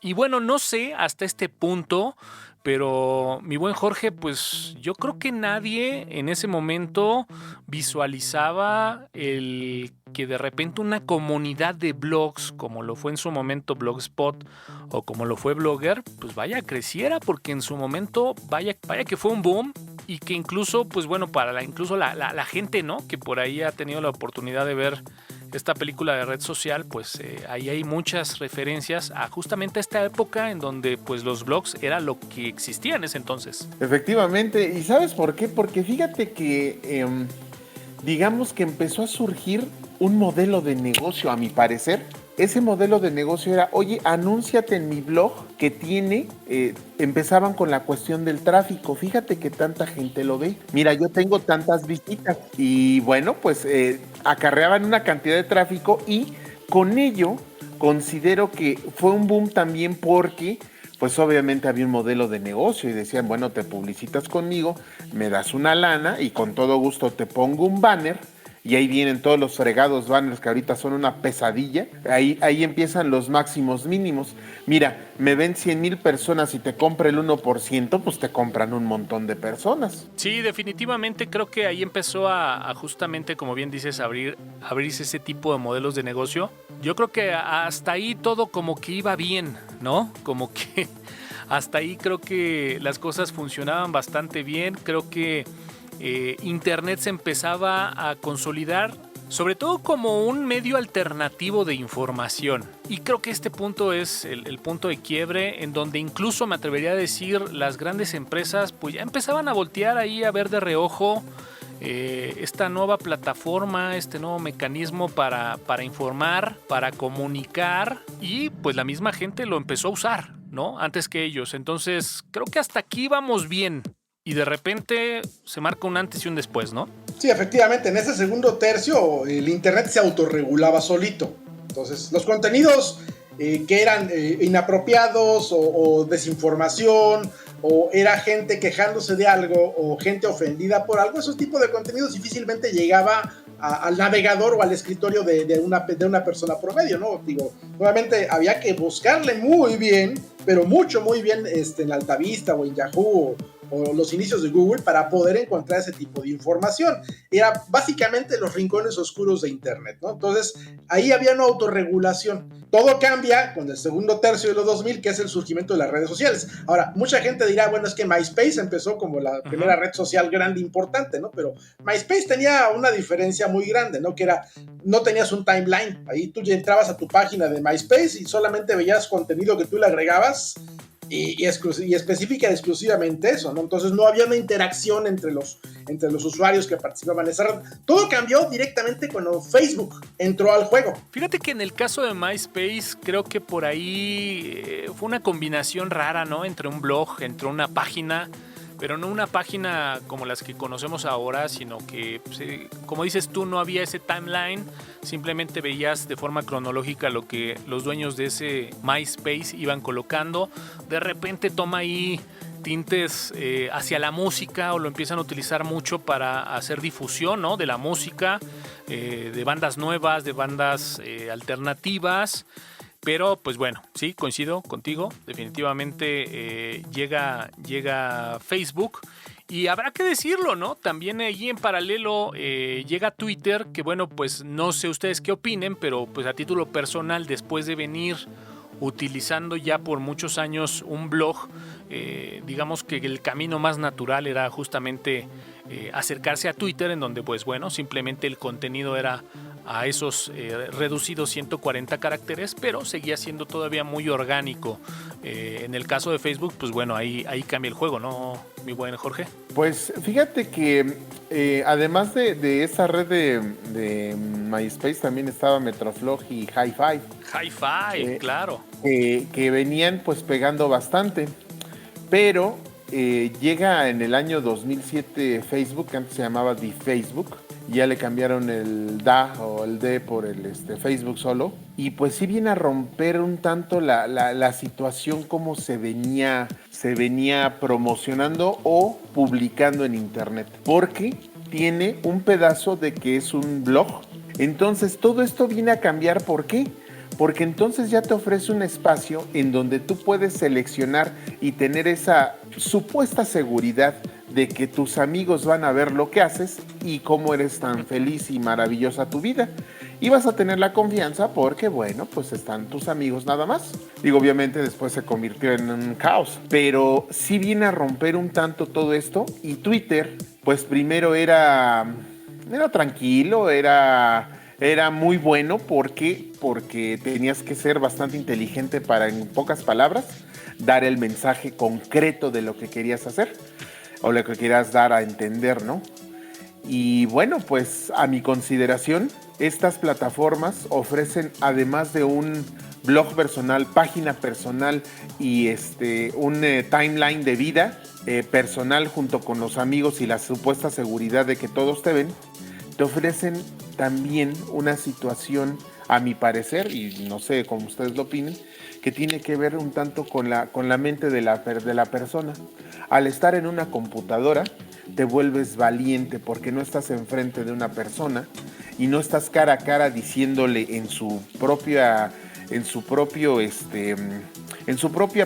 Y bueno, no sé hasta este punto, pero mi buen Jorge, pues yo creo que nadie en ese momento visualizaba el que de repente una comunidad de blogs, como lo fue en su momento Blogspot o como lo fue Blogger, pues vaya creciera, porque en su momento vaya que fue un boom, y que incluso, pues bueno, para incluso la gente, ¿no? Que por ahí ha tenido la oportunidad de ver esta película de red social, pues ahí hay muchas referencias a justamente esta época en donde pues los blogs era lo que existía en ese entonces. Efectivamente, ¿y sabes por qué? Porque fíjate que digamos que empezó a surgir un modelo de negocio, a mi parecer. Ese modelo de negocio era, oye, anúnciate en mi blog que tiene, empezaban con la cuestión del tráfico, fíjate que tanta gente lo ve, mira, yo tengo tantas visitas, y bueno, pues acarreaban una cantidad de tráfico, y con ello considero que fue un boom también porque pues obviamente había un modelo de negocio y decían, bueno, te publicitas conmigo, me das una lana y con todo gusto te pongo un banner. Y ahí vienen todos los fregados banners que ahorita son una pesadilla. Ahí empiezan los máximos mínimos. Mira, me ven 100,000 personas y te compra el 1%, pues te compran un montón de personas. Sí, definitivamente creo que ahí empezó a justamente, como bien dices, abrirse ese tipo de modelos de negocio. Yo creo que hasta ahí todo como que iba bien, ¿no? Como que hasta ahí creo que las cosas funcionaban bastante bien. Creo que Internet se empezaba a consolidar, sobre todo como un medio alternativo de información. Y creo que este punto es el punto de quiebre, en donde incluso me atrevería a decir las grandes empresas pues ya empezaban a voltear ahí a ver de reojo esta nueva plataforma, este nuevo mecanismo para informar, para comunicar, y pues la misma gente lo empezó a usar, ¿no? Antes que ellos. Entonces creo que hasta aquí vamos bien. Y de repente se marca un antes y un después, ¿no? Sí, efectivamente, en ese segundo tercio el internet se autorregulaba solito. Entonces, los contenidos que eran inapropiados o desinformación, o era gente quejándose de algo o gente ofendida por algo, esos tipos de contenidos difícilmente llegaba al navegador o al escritorio de una persona promedio, ¿no? Digo, nuevamente había que buscarle muy bien, pero muy bien en Altavista o en Yahoo o los inicios de Google para poder encontrar ese tipo de información. Era básicamente los rincones oscuros de Internet, ¿no? Entonces, ahí había una autorregulación. Todo cambia con el segundo tercio de los 2000, que es el surgimiento de las redes sociales. Ahora, mucha gente dirá, bueno, es que MySpace empezó como la primera red social grande importante, ¿no? Pero MySpace tenía una diferencia muy grande, ¿no? Que era, no tenías un timeline. Ahí tú ya entrabas a tu página de MySpace y solamente veías contenido que tú le agregabas y específica exclusivamente eso, ¿no? Entonces no había una interacción entre los usuarios que participaban en esa red. Todo cambió directamente cuando Facebook entró al juego. Fíjate que en el caso de MySpace creo que por ahí fue una combinación rara, ¿no? Entre un blog, entre una página, pero no una página como las que conocemos ahora, sino que, como dices tú, no había ese timeline, simplemente veías de forma cronológica lo que los dueños de ese MySpace iban colocando. De repente toma ahí tintes hacia la música, o lo empiezan a utilizar mucho para hacer difusión, ¿no? De la música, de bandas nuevas, de bandas alternativas. Pero pues bueno, sí, coincido contigo, definitivamente llega Facebook, y habrá que decirlo, ¿no? También allí en paralelo llega Twitter, que bueno, pues no sé ustedes qué opinen, pero pues a título personal, después de venir utilizando ya por muchos años un blog, digamos que el camino más natural era justamente acercarse a Twitter, en donde pues bueno, simplemente el contenido era a esos reducidos 140 caracteres, pero seguía siendo todavía muy orgánico. En el caso de Facebook, pues bueno, ahí cambia el juego, ¿no, mi buen Jorge? Pues fíjate que además de esa red de MySpace, también estaba Metroflog y Hi-Fi. Hi-Fi, claro. Que venían pues pegando bastante, pero llega en el año 2007 Facebook, que antes se llamaba The Facebook, ya le cambiaron el DA o el D por el Facebook solo, y pues sí viene a romper un tanto la situación como se venía promocionando o publicando en internet, porque tiene un pedazo de que es un blog. Entonces todo esto viene a cambiar. ¿Por qué? Porque entonces ya te ofrece un espacio en donde tú puedes seleccionar y tener esa supuesta seguridad de que tus amigos van a ver lo que haces y cómo eres tan feliz y maravillosa tu vida. Y vas a tener la confianza porque, bueno, pues están tus amigos nada más. Digo, obviamente después se convirtió en un caos, pero sí viene a romper un tanto todo esto. Y Twitter, pues primero era tranquilo, era muy bueno porque tenías que ser bastante inteligente para, en pocas palabras, dar el mensaje concreto de lo que querías hacer o lo que querías dar a entender, ¿no? Y bueno, pues a mi consideración, estas plataformas ofrecen, además de un blog personal, página personal y un timeline de vida personal junto con los amigos y la supuesta seguridad de que todos te ven, te ofrecen también una situación, a mi parecer, y no sé cómo ustedes lo opinen, que tiene que ver un tanto con la mente de la persona. Al estar en una computadora, te vuelves valiente porque no estás enfrente de una persona y no estás cara a cara diciéndole en su propia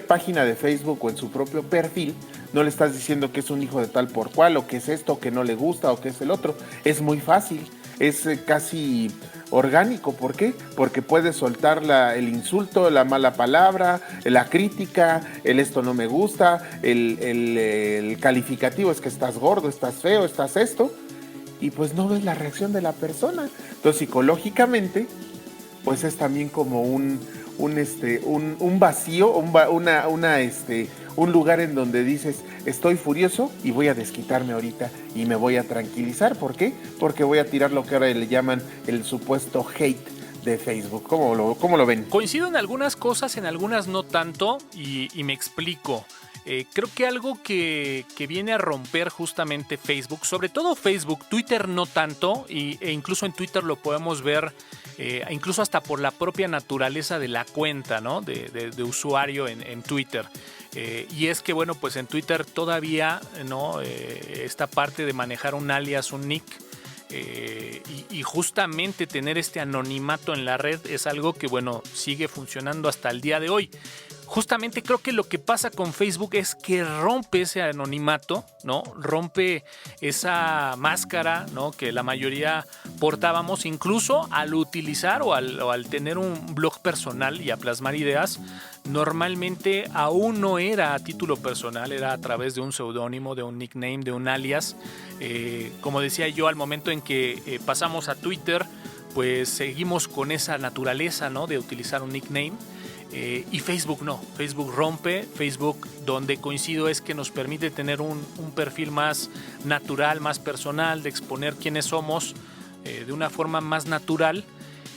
página de Facebook o en su propio perfil, no le estás diciendo que es un hijo de tal por cual, o que es esto, que no le gusta, o que es el otro. Es muy fácil, es casi orgánico. ¿Por qué? Porque puedes soltar el insulto, la mala palabra, la crítica, el esto no me gusta, el calificativo es que estás gordo, estás feo, estás esto, y pues no ves la reacción de la persona. Entonces psicológicamente, pues es también como un vacío, un lugar en donde dices, estoy furioso y voy a desquitarme ahorita y me voy a tranquilizar. ¿Por qué? Porque voy a tirar lo que ahora le llaman el supuesto hate de Facebook. ¿Cómo lo ven? Coincido en algunas cosas, en algunas no tanto, y me explico. Creo que algo que viene a romper justamente Facebook, sobre todo Facebook, Twitter no tanto, e incluso en Twitter lo podemos ver, incluso hasta por la propia naturaleza de la cuenta, ¿no? de usuario en Twitter. Y es que, bueno, pues en Twitter todavía, ¿no? Esta parte de manejar un alias, un nick, y justamente tener este anonimato en la red es algo que, bueno, sigue funcionando hasta el día de hoy. Justamente creo que lo que pasa con Facebook es que rompe ese anonimato, ¿no? Rompe esa máscara, ¿no? Que la mayoría portábamos, incluso al utilizar o al tener un blog personal y a plasmar ideas. Normalmente aún no era a título personal, era a través de un seudónimo, de un nickname, de un alias. Como decía yo, al momento en que pasamos a Twitter, pues seguimos con esa naturaleza, ¿no? De utilizar un nickname. Y Facebook no, Facebook rompe. Facebook, donde coincido, es que nos permite tener un perfil más natural, más personal, de exponer quiénes somos de una forma más natural,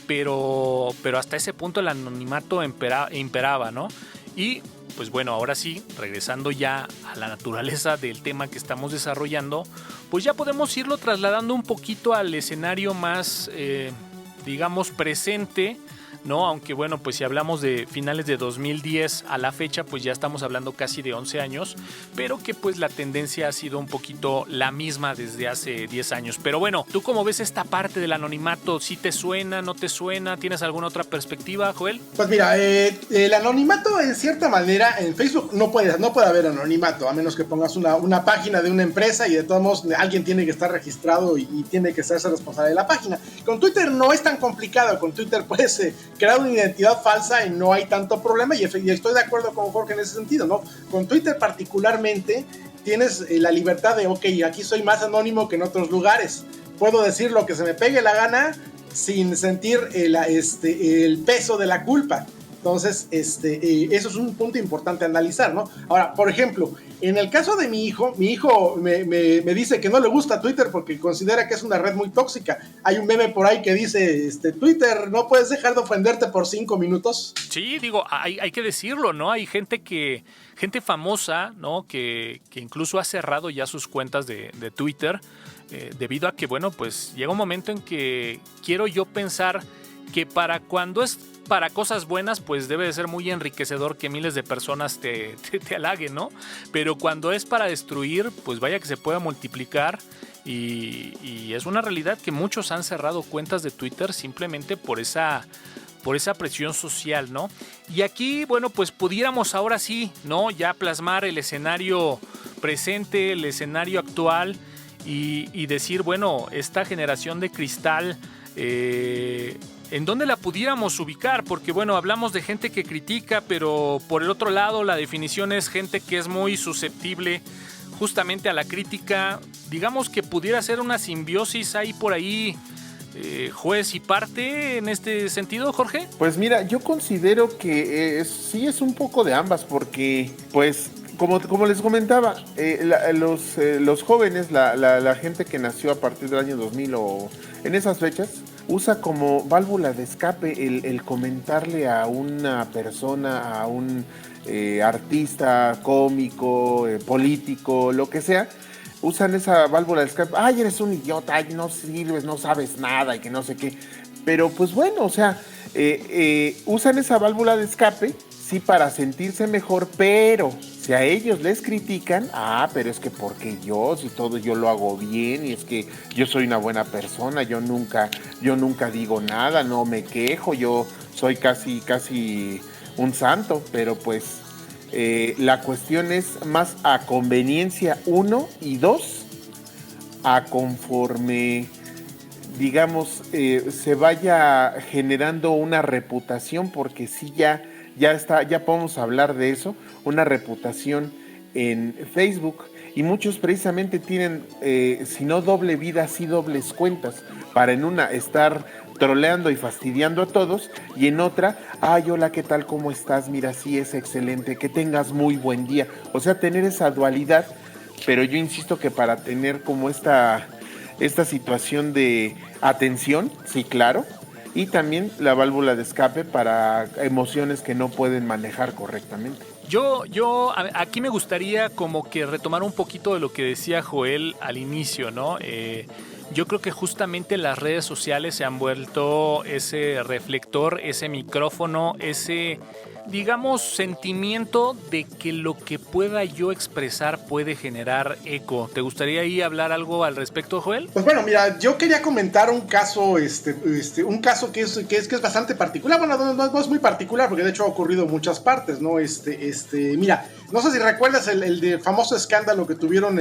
pero hasta ese punto el anonimato imperaba, ¿no? Y pues bueno, ahora sí, regresando ya a la naturaleza del tema que estamos desarrollando, pues ya podemos irlo trasladando un poquito al escenario más, digamos, presente, ¿no? Aunque bueno, pues si hablamos de finales de 2010 a la fecha, pues ya estamos hablando casi de 11 años, pero que pues la tendencia ha sido un poquito la misma desde hace 10 años. Pero bueno, ¿tú cómo ves esta parte del anonimato? ¿Sí te suena, no te suena? ¿Tienes alguna otra perspectiva, Joel? Pues mira, el anonimato en cierta manera en Facebook no puede haber anonimato, a menos que pongas una página de una empresa y de todos modos alguien tiene que estar registrado y tiene que ser responsable de la página. Con Twitter no es tan complicado, con Twitter puedes crear una identidad falsa y no hay tanto problema, y estoy de acuerdo con Jorge en ese sentido, ¿no? Con Twitter particularmente tienes la libertad de, ok, aquí soy más anónimo que en otros lugares, puedo decir lo que se me pegue la gana sin sentir el peso de la culpa. Entonces, eso es un punto importante a analizar, ¿no? Ahora, por ejemplo, en el caso de mi hijo me dice que no le gusta Twitter porque considera que es una red muy tóxica. Hay un meme por ahí que dice, Twitter, no puedes dejar de ofenderte por 5 minutos. Sí, digo, hay que decirlo, ¿no? Hay gente famosa, ¿no? Que incluso ha cerrado ya sus cuentas de Twitter debido a que, bueno, pues llega un momento en que quiero yo pensar que cuando es para cosas buenas, pues debe de ser muy enriquecedor que miles de personas te halaguen, ¿no? Pero cuando es para destruir, pues vaya que se pueda multiplicar y es una realidad que muchos han cerrado cuentas de Twitter simplemente por esa presión social, ¿no? Y aquí, bueno, pues pudiéramos ahora sí, ¿no? Ya plasmar el escenario presente, el escenario actual y decir, bueno, esta generación de cristal, ¿en dónde la pudiéramos ubicar? Porque, bueno, hablamos de gente que critica, pero por el otro lado la definición es gente que es muy susceptible justamente a la crítica. Digamos que pudiera ser una simbiosis ahí por ahí, juez y parte en este sentido, Jorge. Pues mira, yo considero que sí es un poco de ambas, porque pues como les comentaba, los jóvenes, la gente que nació a partir del año 2000 o en esas fechas, usa como válvula de escape el comentarle a una persona, a un artista, cómico, político, lo que sea. Usan esa válvula de escape. Ay, eres un idiota, ay, no sirves, no sabes nada y que no sé qué. Pero pues bueno, o sea, usan esa válvula de escape, sí, para sentirse mejor, pero si a ellos les critican, pero es que porque yo, si todo yo lo hago bien, y es que yo soy una buena persona, yo nunca digo nada, no me quejo, yo soy casi un santo, pero pues la cuestión es más a conveniencia, 1, y 2, a conforme, digamos, se vaya generando una reputación, porque sí ya podemos hablar de eso, una reputación en Facebook, y muchos precisamente tienen, si no doble vida, sí dobles cuentas, para en una estar troleando y fastidiando a todos, y en otra, hola, ¿qué tal? ¿Cómo estás? Mira, sí, es excelente, que tengas muy buen día. O sea, tener esa dualidad, pero yo insisto que para tener como esta situación de atención, sí, claro, y también la válvula de escape para emociones que no pueden manejar correctamente. Yo aquí me gustaría como que retomar un poquito de lo que decía Joel al inicio, ¿no? Yo creo que justamente las redes sociales se han vuelto ese reflector, ese micrófono, ese, digamos, sentimiento de que lo que pueda yo expresar puede generar eco. ¿Te gustaría ahí hablar algo al respecto, Joel? Pues bueno, mira, yo quería comentar un caso, un caso que es bastante particular. Bueno, no es muy particular porque de hecho ha ocurrido en muchas partes, ¿no? Mira, no sé si recuerdas el famoso escándalo que tuvieron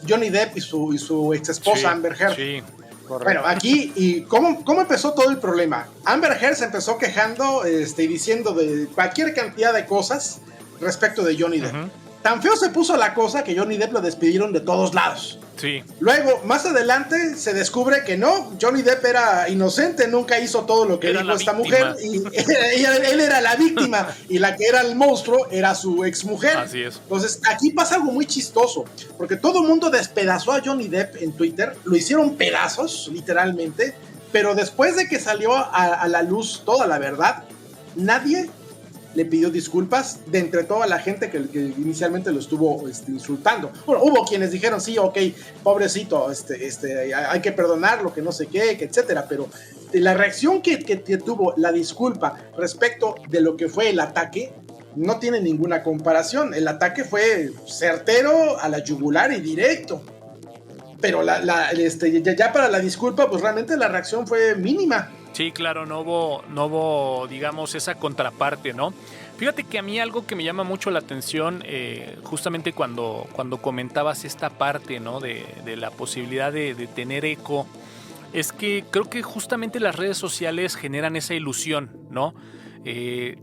Johnny Depp y su ex esposa Amber Heard. Sí. Correcto. Bueno, aquí, ¿y cómo empezó todo el problema? Amber Heard se empezó quejando y diciendo de cualquier cantidad de cosas respecto de Johnny Depp. Uh-huh. Tan feo se puso la cosa que Johnny Depp lo despidieron de todos lados. Sí. Luego, más adelante, se descubre que no, Johnny Depp era inocente, nunca hizo todo lo que dijo esta mujer, y él era la víctima, y la que era el monstruo era su exmujer. Así es. Entonces, aquí pasa algo muy chistoso, porque todo el mundo despedazó a Johnny Depp en Twitter, lo hicieron pedazos, literalmente, pero después de que salió a la luz toda la verdad, nadie le pidió disculpas de entre toda la gente que inicialmente lo estuvo insultando. Bueno, hubo quienes dijeron, sí, ok, pobrecito, hay que perdonarlo, que no sé qué, que etcétera, pero la reacción que tuvo la disculpa respecto de lo que fue el ataque no tiene ninguna comparación. El ataque fue certero, a la yugular y directo. Pero ya para la disculpa, pues realmente la reacción fue mínima. Sí, claro, no hubo, digamos, esa contraparte, ¿no? Fíjate que a mí algo que me llama mucho la atención, justamente cuando comentabas esta parte, ¿no? De la posibilidad de tener eco, es que creo que justamente las redes sociales generan esa ilusión, ¿no?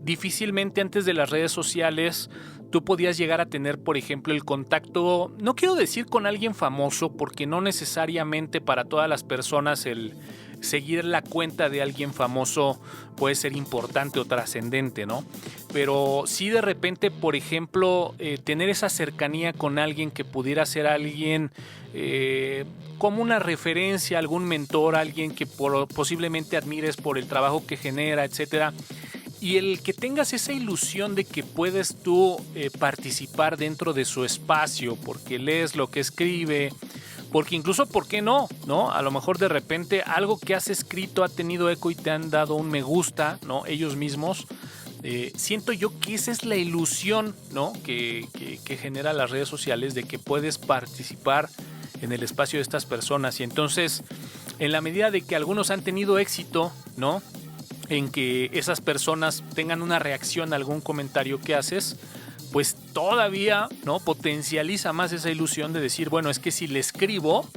Difícilmente antes de las redes sociales tú podías llegar a tener, por ejemplo, el contacto, no quiero decir con alguien famoso, porque no necesariamente para todas las personas el seguir la cuenta de alguien famoso puede ser importante o trascendente, ¿no? Pero sí de repente, por ejemplo, tener esa cercanía con alguien que pudiera ser alguien como una referencia, algún mentor, alguien que posiblemente admires por el trabajo que genera, etcétera. Y el que tengas esa ilusión de que puedes tú participar dentro de su espacio porque lees lo que escribe, porque incluso, ¿por qué no? A lo mejor de repente algo que has escrito ha tenido eco y te han dado un me gusta, ¿no? Ellos mismos. Siento yo que esa es la ilusión, ¿no? que genera las redes sociales, de que puedes participar en el espacio de estas personas. Y entonces, en la medida de que algunos han tenido éxito, ¿no?, en que esas personas tengan una reacción a algún comentario que haces, pues todavía, ¿no?, potencializa más esa ilusión de decir, bueno, es que si le escribo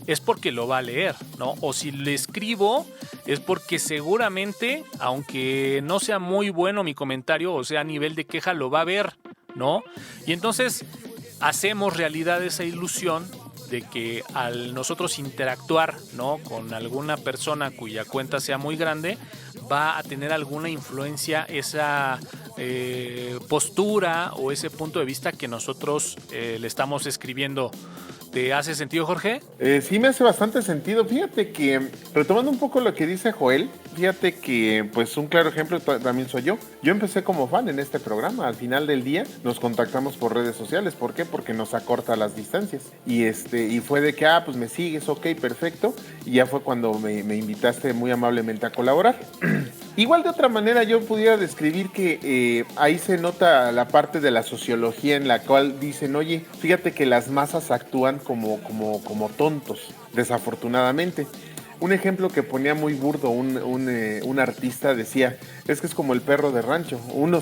es porque lo va a leer, ¿no? O si le escribo es porque seguramente, aunque no sea muy bueno mi comentario, o sea, a nivel de queja, lo va a ver, ¿no? Y entonces hacemos realidad esa ilusión de que al nosotros interactuar, ¿no?, con alguna persona cuya cuenta sea muy grande, va a tener alguna influencia esa postura o ese punto de vista que nosotros le estamos escribiendo. ¿Te hace sentido, Jorge? Sí, me hace bastante sentido. Fíjate que, retomando un poco lo que dice Joel, fíjate que, pues, un claro ejemplo también soy yo. Yo empecé como fan en este programa. Al final del día nos contactamos por redes sociales. ¿Por qué? Porque nos acorta las distancias. Y fue de que, pues me sigues, ok, perfecto. Y ya fue cuando me invitaste muy amablemente a colaborar. Igual de otra manera yo pudiera describir que ahí se nota la parte de la sociología en la cual dicen, oye, fíjate que las masas actúan como tontos, desafortunadamente. Un ejemplo que ponía muy burdo un artista decía, es que es como el perro de rancho, uno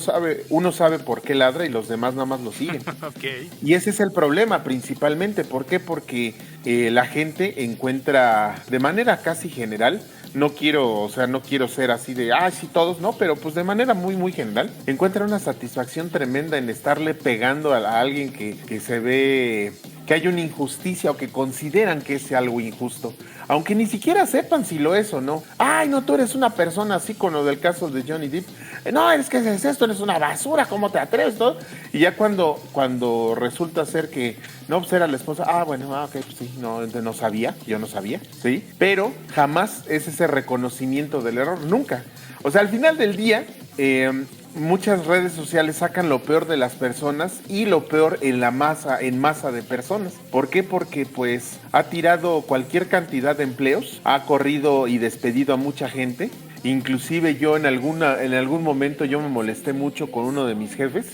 sabe por qué ladra y los demás nada más lo siguen. Okay. Y ese es el problema principalmente. ¿Por qué? Porque la gente encuentra de manera casi general, no quiero ser así de, sí todos, no, pero pues de manera muy, muy general, encuentra una satisfacción tremenda en estarle pegando a alguien que se ve que hay una injusticia o que consideran que es algo injusto, aunque ni siquiera sepan si lo es o no. Ay, no, tú eres una persona así, con lo del caso de Johnny Depp. No, es que es esto, eres una basura, ¿cómo te atreves? Todo. Y ya cuando resulta ser que no, pues era la esposa, bueno, ok, pues sí, no sabía, yo no sabía, ¿sí? Pero jamás es ese reconocimiento del error, nunca. O sea, al final del día, muchas redes sociales sacan lo peor de las personas y lo peor en masa de personas. ¿Por qué? Porque pues ha tirado cualquier cantidad de empleos, ha corrido y despedido a mucha gente. Inclusive yo en algún momento yo me molesté mucho con uno de mis jefes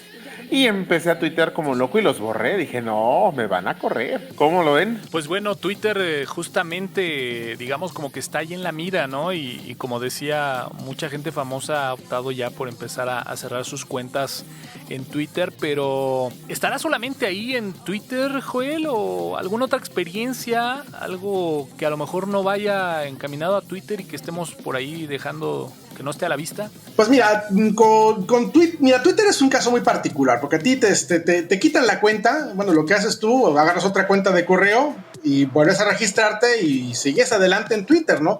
y empecé a tuitear como loco y los borré. Dije, no, me van a correr. ¿Cómo lo ven? Pues bueno, Twitter justamente, digamos, como que está ahí en la mira, ¿no? Y como decía, mucha gente famosa ha optado ya por empezar a cerrar sus cuentas en Twitter, pero ¿estará solamente ahí en Twitter, Joel? ¿O alguna otra experiencia? Algo que a lo mejor no vaya encaminado a Twitter y que estemos por ahí dejando que no esté a la vista. Pues mira, con Twitter es un caso muy particular, porque a ti te quitan la cuenta. Bueno, lo que haces tú, agarras otra cuenta de correo y vuelves a registrarte y sigues adelante en Twitter, ¿no?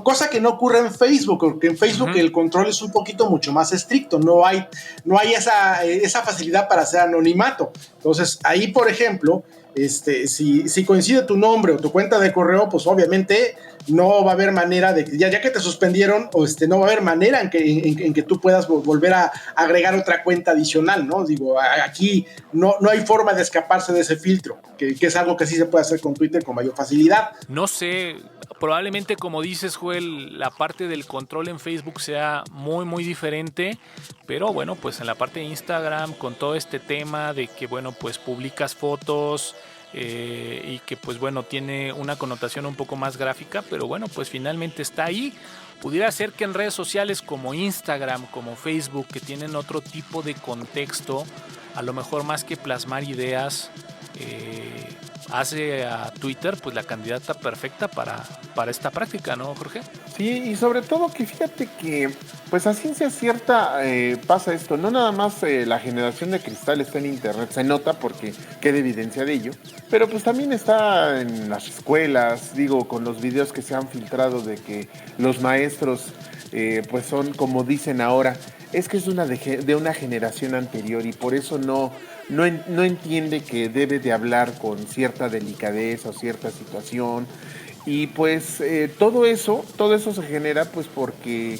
Cosa que no ocurre en Facebook, porque en Facebook el control es un poquito mucho más estricto, no hay esa facilidad para hacer anonimato. Entonces, ahí, por ejemplo, si coincide tu nombre o tu cuenta de correo, pues obviamente no va a haber manera de, ya que te suspendieron, no va a haber manera en que tú puedas volver a agregar otra cuenta adicional, ¿no? Digo, aquí no hay forma de escaparse de ese filtro, que es algo que sí se puede hacer con Twitter con mayor facilidad. No sé, probablemente, como dices, Joel, la parte del control en Facebook sea muy, muy diferente, pero bueno, pues en la parte de Instagram, con todo este tema de que, bueno, pues publicas fotos, y que pues bueno, tiene una connotación un poco más gráfica, pero bueno, pues finalmente está ahí. Pudiera ser que en redes sociales como Instagram, como Facebook, que tienen otro tipo de contexto, a lo mejor más que plasmar ideas, hace a Twitter pues la candidata perfecta para esta práctica, ¿no, Jorge? Sí, y sobre todo que fíjate que, pues a ciencia cierta pasa esto, no nada más la generación de cristal está en internet, se nota porque queda evidencia de ello, pero pues también está en las escuelas, digo, con los videos que se han filtrado de que los maestros pues son, como dicen ahora, es que es de una generación anterior y por eso no entiende que debe de hablar con cierta delicadeza o cierta situación. Y pues todo eso se genera pues porque,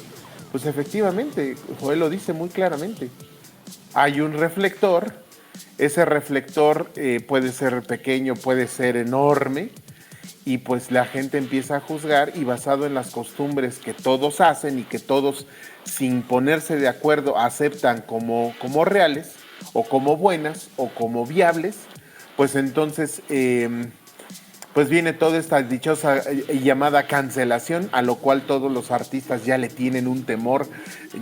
pues efectivamente, Joel lo dice muy claramente, hay un reflector, ese reflector puede ser pequeño, puede ser enorme, y pues la gente empieza a juzgar y basado en las costumbres que todos hacen y que todos sin ponerse de acuerdo aceptan como reales o como buenas o como viables, pues entonces pues viene toda esta dichosa llamada cancelación, a lo cual todos los artistas ya le tienen un temor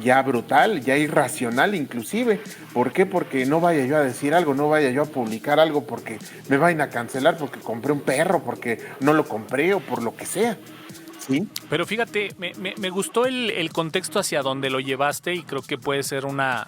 ya brutal, ya irracional inclusive. ¿Por qué? Porque no vaya yo a decir algo, no vaya yo a publicar algo porque me vayan a cancelar porque compré un perro, porque no lo compré o por lo que sea. ¿Sí? Pero fíjate, me gustó el contexto hacia donde lo llevaste y creo que puede ser una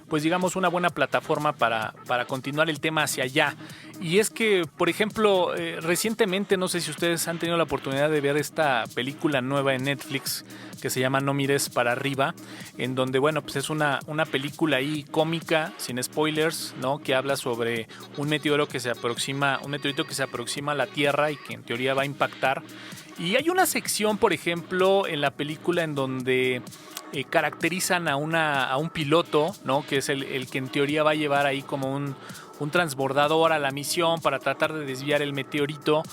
pues digamos una buena plataforma para continuar el tema hacia allá. Y es que, por ejemplo, recientemente, no sé si ustedes han tenido la oportunidad de ver esta película nueva en Netflix que se llama No mires para arriba, en donde, bueno, pues es una película ahí cómica, sin spoilers, ¿no? Que habla sobre un meteorito que se aproxima a la Tierra y que en teoría va a impactar. Y hay una sección, por ejemplo, en la película en donde caracterizan a un piloto, ¿no? Que es el que en teoría va a llevar ahí como un transbordador a la misión para tratar de desviar el meteorito,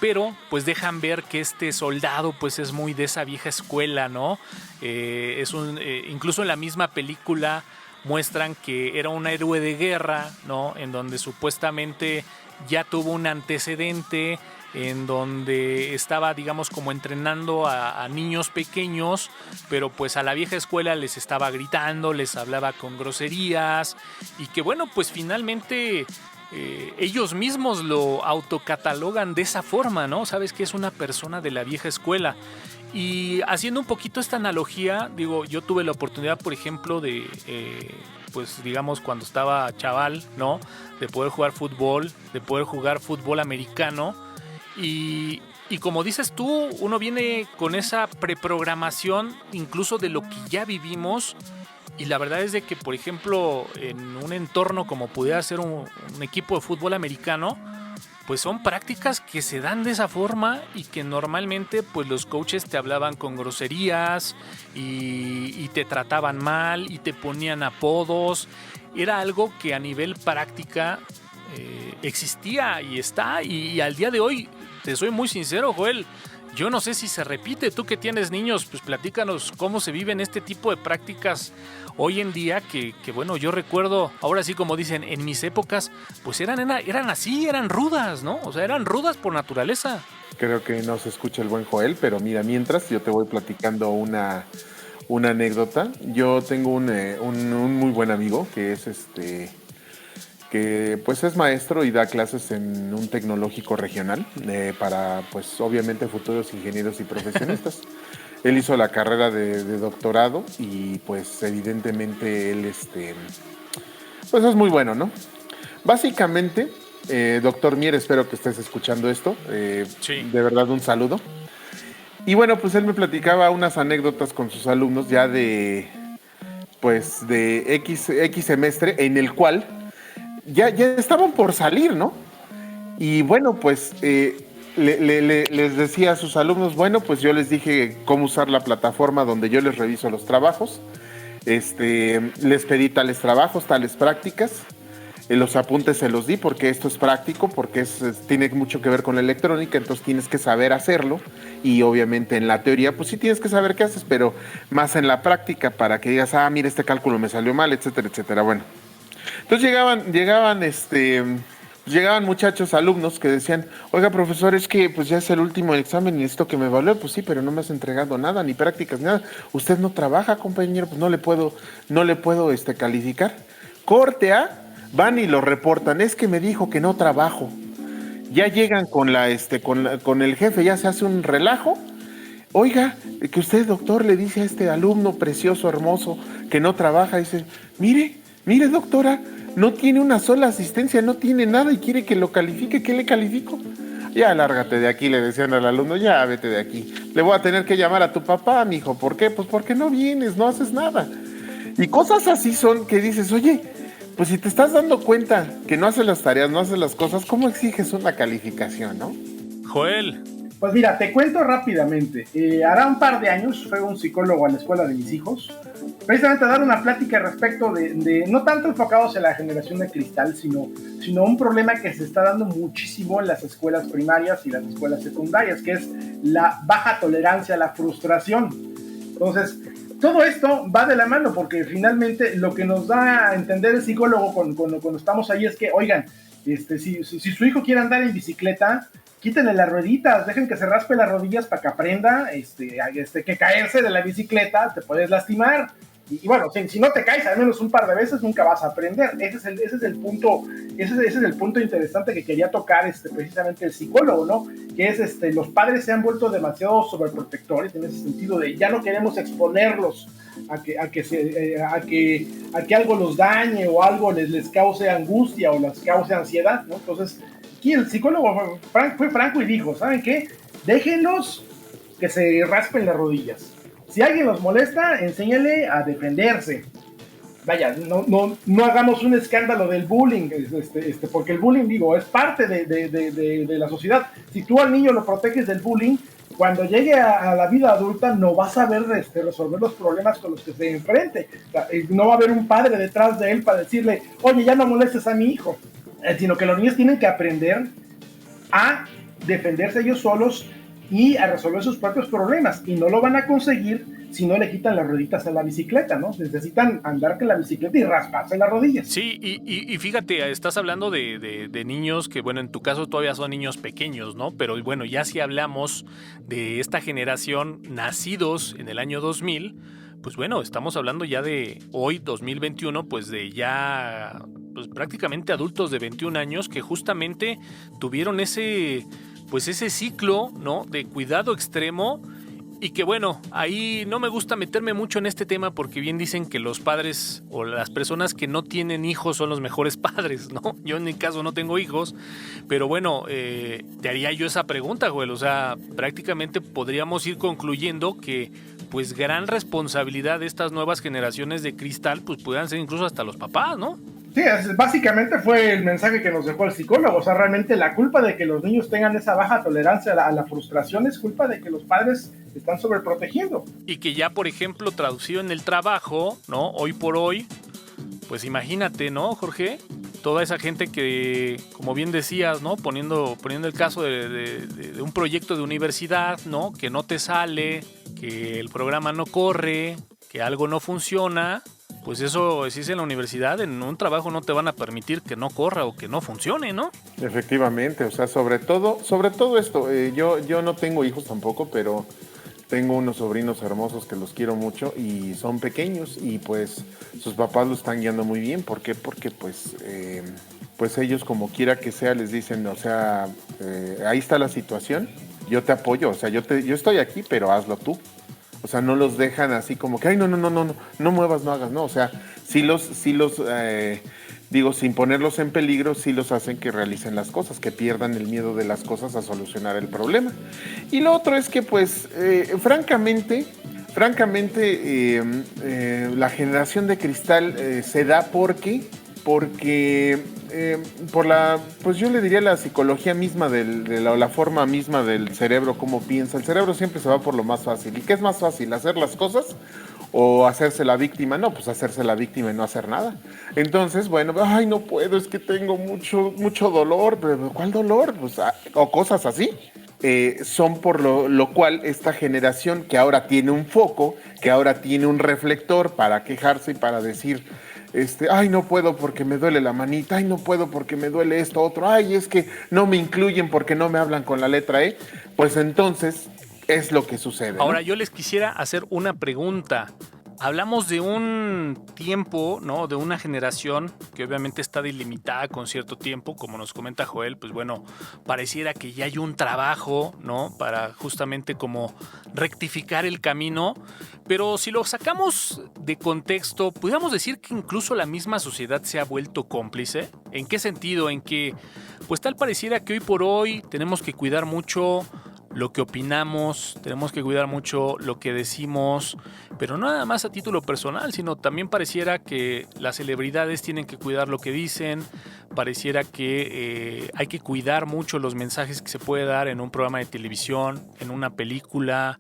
pero pues dejan ver que este soldado pues es muy de esa vieja escuela, ¿no? Incluso en la misma película muestran que era un héroe de guerra, ¿no? En donde supuestamente ya tuvo un antecedente, en donde estaba, digamos, como entrenando a niños pequeños, pero pues a la vieja escuela les estaba gritando, les hablaba con groserías, y que bueno, pues finalmente ellos mismos lo autocatalogan de esa forma, ¿no? Sabes que es una persona de la vieja escuela. Y haciendo un poquito esta analogía, digo, yo tuve la oportunidad, por ejemplo, de pues digamos cuando estaba chaval, ¿no? De poder jugar fútbol americano. Y como dices tú, uno viene con esa preprogramación incluso de lo que ya vivimos, y la verdad es de que, por ejemplo, en un entorno como pudiera ser un equipo de fútbol americano, pues son prácticas que se dan de esa forma y que normalmente pues los coaches te hablaban con groserías y te trataban mal y te ponían apodos. Era algo que a nivel práctica existía y está, y al día de hoy, te soy muy sincero, Joel, yo no sé si se repite. Tú que tienes niños, pues platícanos cómo se viven este tipo de prácticas hoy en día, que bueno, yo recuerdo, ahora sí como dicen, en mis épocas, pues eran así, eran rudas, ¿no? O sea, eran rudas por naturaleza. Creo que no se escucha el buen Joel, pero mira, mientras yo te voy platicando una anécdota. Yo tengo un muy buen amigo que es que pues es maestro y da clases en un tecnológico regional para pues obviamente futuros ingenieros y profesionistas. Él hizo la carrera de doctorado y pues evidentemente él pues es muy bueno, ¿no? Básicamente, doctor Mier, espero que estés escuchando esto. Sí. De verdad, un saludo. Y bueno, pues él me platicaba unas anécdotas con sus alumnos ya de X semestre, en el cual ya estaban por salir, ¿no? Y bueno, pues les decía a sus alumnos, bueno, pues yo les dije cómo usar la plataforma donde yo les reviso los trabajos. Les pedí tales trabajos, tales prácticas. Los apuntes se los di porque esto es práctico, porque tiene mucho que ver con la electrónica, entonces tienes que saber hacerlo, y obviamente en la teoría pues sí tienes que saber qué haces, pero más en la práctica para que digas, mira, este cálculo me salió mal, etcétera, etcétera. Bueno, entonces llegaban muchachos, alumnos que decían, oiga, profesor, es que pues ya es el último examen y necesito que me evalúe. Pues sí, pero no me has entregado nada, ni prácticas, ni nada. Usted no trabaja, compañero, pues no le puedo calificar. Corte A, van y lo reportan, es que me dijo que no trabajo. Ya llegan con el jefe, ya se hace un relajo. Oiga, que usted, doctor, le dice a este alumno precioso, hermoso, que no trabaja, dice, mire, doctora, no tiene una sola asistencia, no tiene nada y quiere que lo califique. ¿Qué le califico? Ya, lárgate de aquí, le decían al alumno, ya, vete de aquí. Le voy a tener que llamar a tu papá, mijo. ¿Por qué? Pues porque no vienes, no haces nada. Y cosas así son que dices, oye, pues si te estás dando cuenta que no haces las tareas, no haces las cosas, ¿cómo exiges una calificación, no? Joel. Pues mira, te cuento rápidamente. Hará un par de años fue un psicólogo a la escuela de mis hijos, precisamente a dar una plática respecto de no tanto enfocados en la generación de cristal, sino un problema que se está dando muchísimo en las escuelas primarias y las escuelas secundarias, que es la baja tolerancia a la frustración. Entonces, todo esto va de la mano, porque finalmente lo que nos da a entender el psicólogo cuando estamos ahí es que, oigan, si su hijo quiere andar en bicicleta, quítenle las rueditas, dejen que se raspe las rodillas para que aprenda que caerse de la bicicleta te puedes lastimar. Y bueno, si no te caes al menos un par de veces, nunca vas a aprender. Ese es el punto interesante que quería tocar precisamente el psicólogo, ¿no? Que es los padres se han vuelto demasiado sobreprotectores en ese sentido de ya no queremos exponerlos a que algo los dañe o algo les cause angustia o les cause ansiedad, ¿no? Entonces, aquí el psicólogo fue franco y dijo, ¿saben qué? Déjenlos que se raspen las rodillas. Si alguien los molesta, enséñale a defenderse. Vaya, no hagamos un escándalo del bullying, porque el bullying, es parte de la sociedad. Si tú al niño lo proteges del bullying, cuando llegue a la vida adulta no va a saber resolver los problemas con los que se enfrente. O sea, no va a haber un padre detrás de él para decirle, oye, ya no molestes a mi hijo. Sino que los niños tienen que aprender a defenderse ellos solos y a resolver sus propios problemas, y no lo van a conseguir si no le quitan las rueditas a la bicicleta, ¿no? Necesitan andar con la bicicleta y rasparse las rodillas. Sí, y fíjate, estás hablando de niños que, bueno, en tu caso todavía son niños pequeños, ¿no? Pero bueno, ya si hablamos de esta generación nacidos en el año 2000, pues bueno, estamos hablando ya de hoy, 2021, pues de ya pues prácticamente adultos de 21 años que justamente tuvieron ese ciclo, ¿no? De cuidado extremo. Y que bueno, ahí no me gusta meterme mucho en este tema porque bien dicen que los padres o las personas que no tienen hijos son los mejores padres, ¿no? Yo en mi caso no tengo hijos, pero bueno, te haría yo esa pregunta, Joel. O sea, prácticamente podríamos ir concluyendo que pues gran responsabilidad de estas nuevas generaciones de cristal pues pudieran ser incluso hasta los papás, ¿no? Sí, básicamente fue el mensaje que nos dejó el psicólogo. O sea, realmente la culpa de que los niños tengan esa baja tolerancia a la frustración es culpa de que los padres están sobreprotegiendo. Y que ya, por ejemplo, traducido en el trabajo, ¿no? Hoy por hoy, pues imagínate, ¿no, Jorge? Toda esa gente que, como bien decías, ¿no? Poniendo el caso de un proyecto de universidad, ¿no? Que no te sale, que el programa no corre, que algo no funciona. Pues eso existe en la universidad, en un trabajo no te van a permitir que no corra o que no funcione, ¿no? Efectivamente, o sea, sobre todo esto, yo no tengo hijos tampoco, pero tengo unos sobrinos hermosos que los quiero mucho y son pequeños y pues sus papás lo están guiando muy bien. ¿Por qué? Porque pues ellos como quiera que sea les dicen, o sea, ahí está la situación, yo te apoyo, o sea, yo estoy aquí, pero hazlo tú. O sea, no los dejan así como que, ay, no muevas, no hagas, no. O sea, sin ponerlos en peligro, sí los hacen que realicen las cosas, que pierdan el miedo de las cosas a solucionar el problema. Y lo otro es que, pues, francamente, la generación de cristal se da porque pues yo le diría la psicología misma la forma misma del cerebro, cómo piensa. El cerebro siempre se va por lo más fácil. ¿Y qué es más fácil? ¿Hacer las cosas o hacerse la víctima? No, pues hacerse la víctima y no hacer nada. Entonces, bueno, ay, no puedo, es que tengo mucho dolor. ¿Pero cuál dolor? Pues, o cosas así. Son por lo cual esta generación que ahora tiene un foco, que ahora tiene un reflector para quejarse y para decir... ay, no puedo porque me duele la manita, ay, no puedo porque me duele esto, otro, ay, es que no me incluyen porque no me hablan con la letra E, pues entonces es lo que sucede, ¿no? Ahora, yo les quisiera hacer una pregunta. hablamos de un tiempo, ¿no? De una generación que obviamente está delimitada con cierto tiempo, como nos comenta Joel, pues bueno, pareciera que ya hay un trabajo, ¿no? Para justamente como rectificar el camino, pero si lo sacamos de contexto, ¿podríamos decir que incluso la misma sociedad se ha vuelto cómplice? ¿En qué sentido? En que, pues tal pareciera que hoy por hoy tenemos que cuidar mucho lo que opinamos, tenemos que cuidar mucho lo que decimos, pero no nada más a título personal, sino también pareciera que las celebridades tienen que cuidar lo que dicen, pareciera que hay que cuidar mucho los mensajes que se puede dar en un programa de televisión, en una película.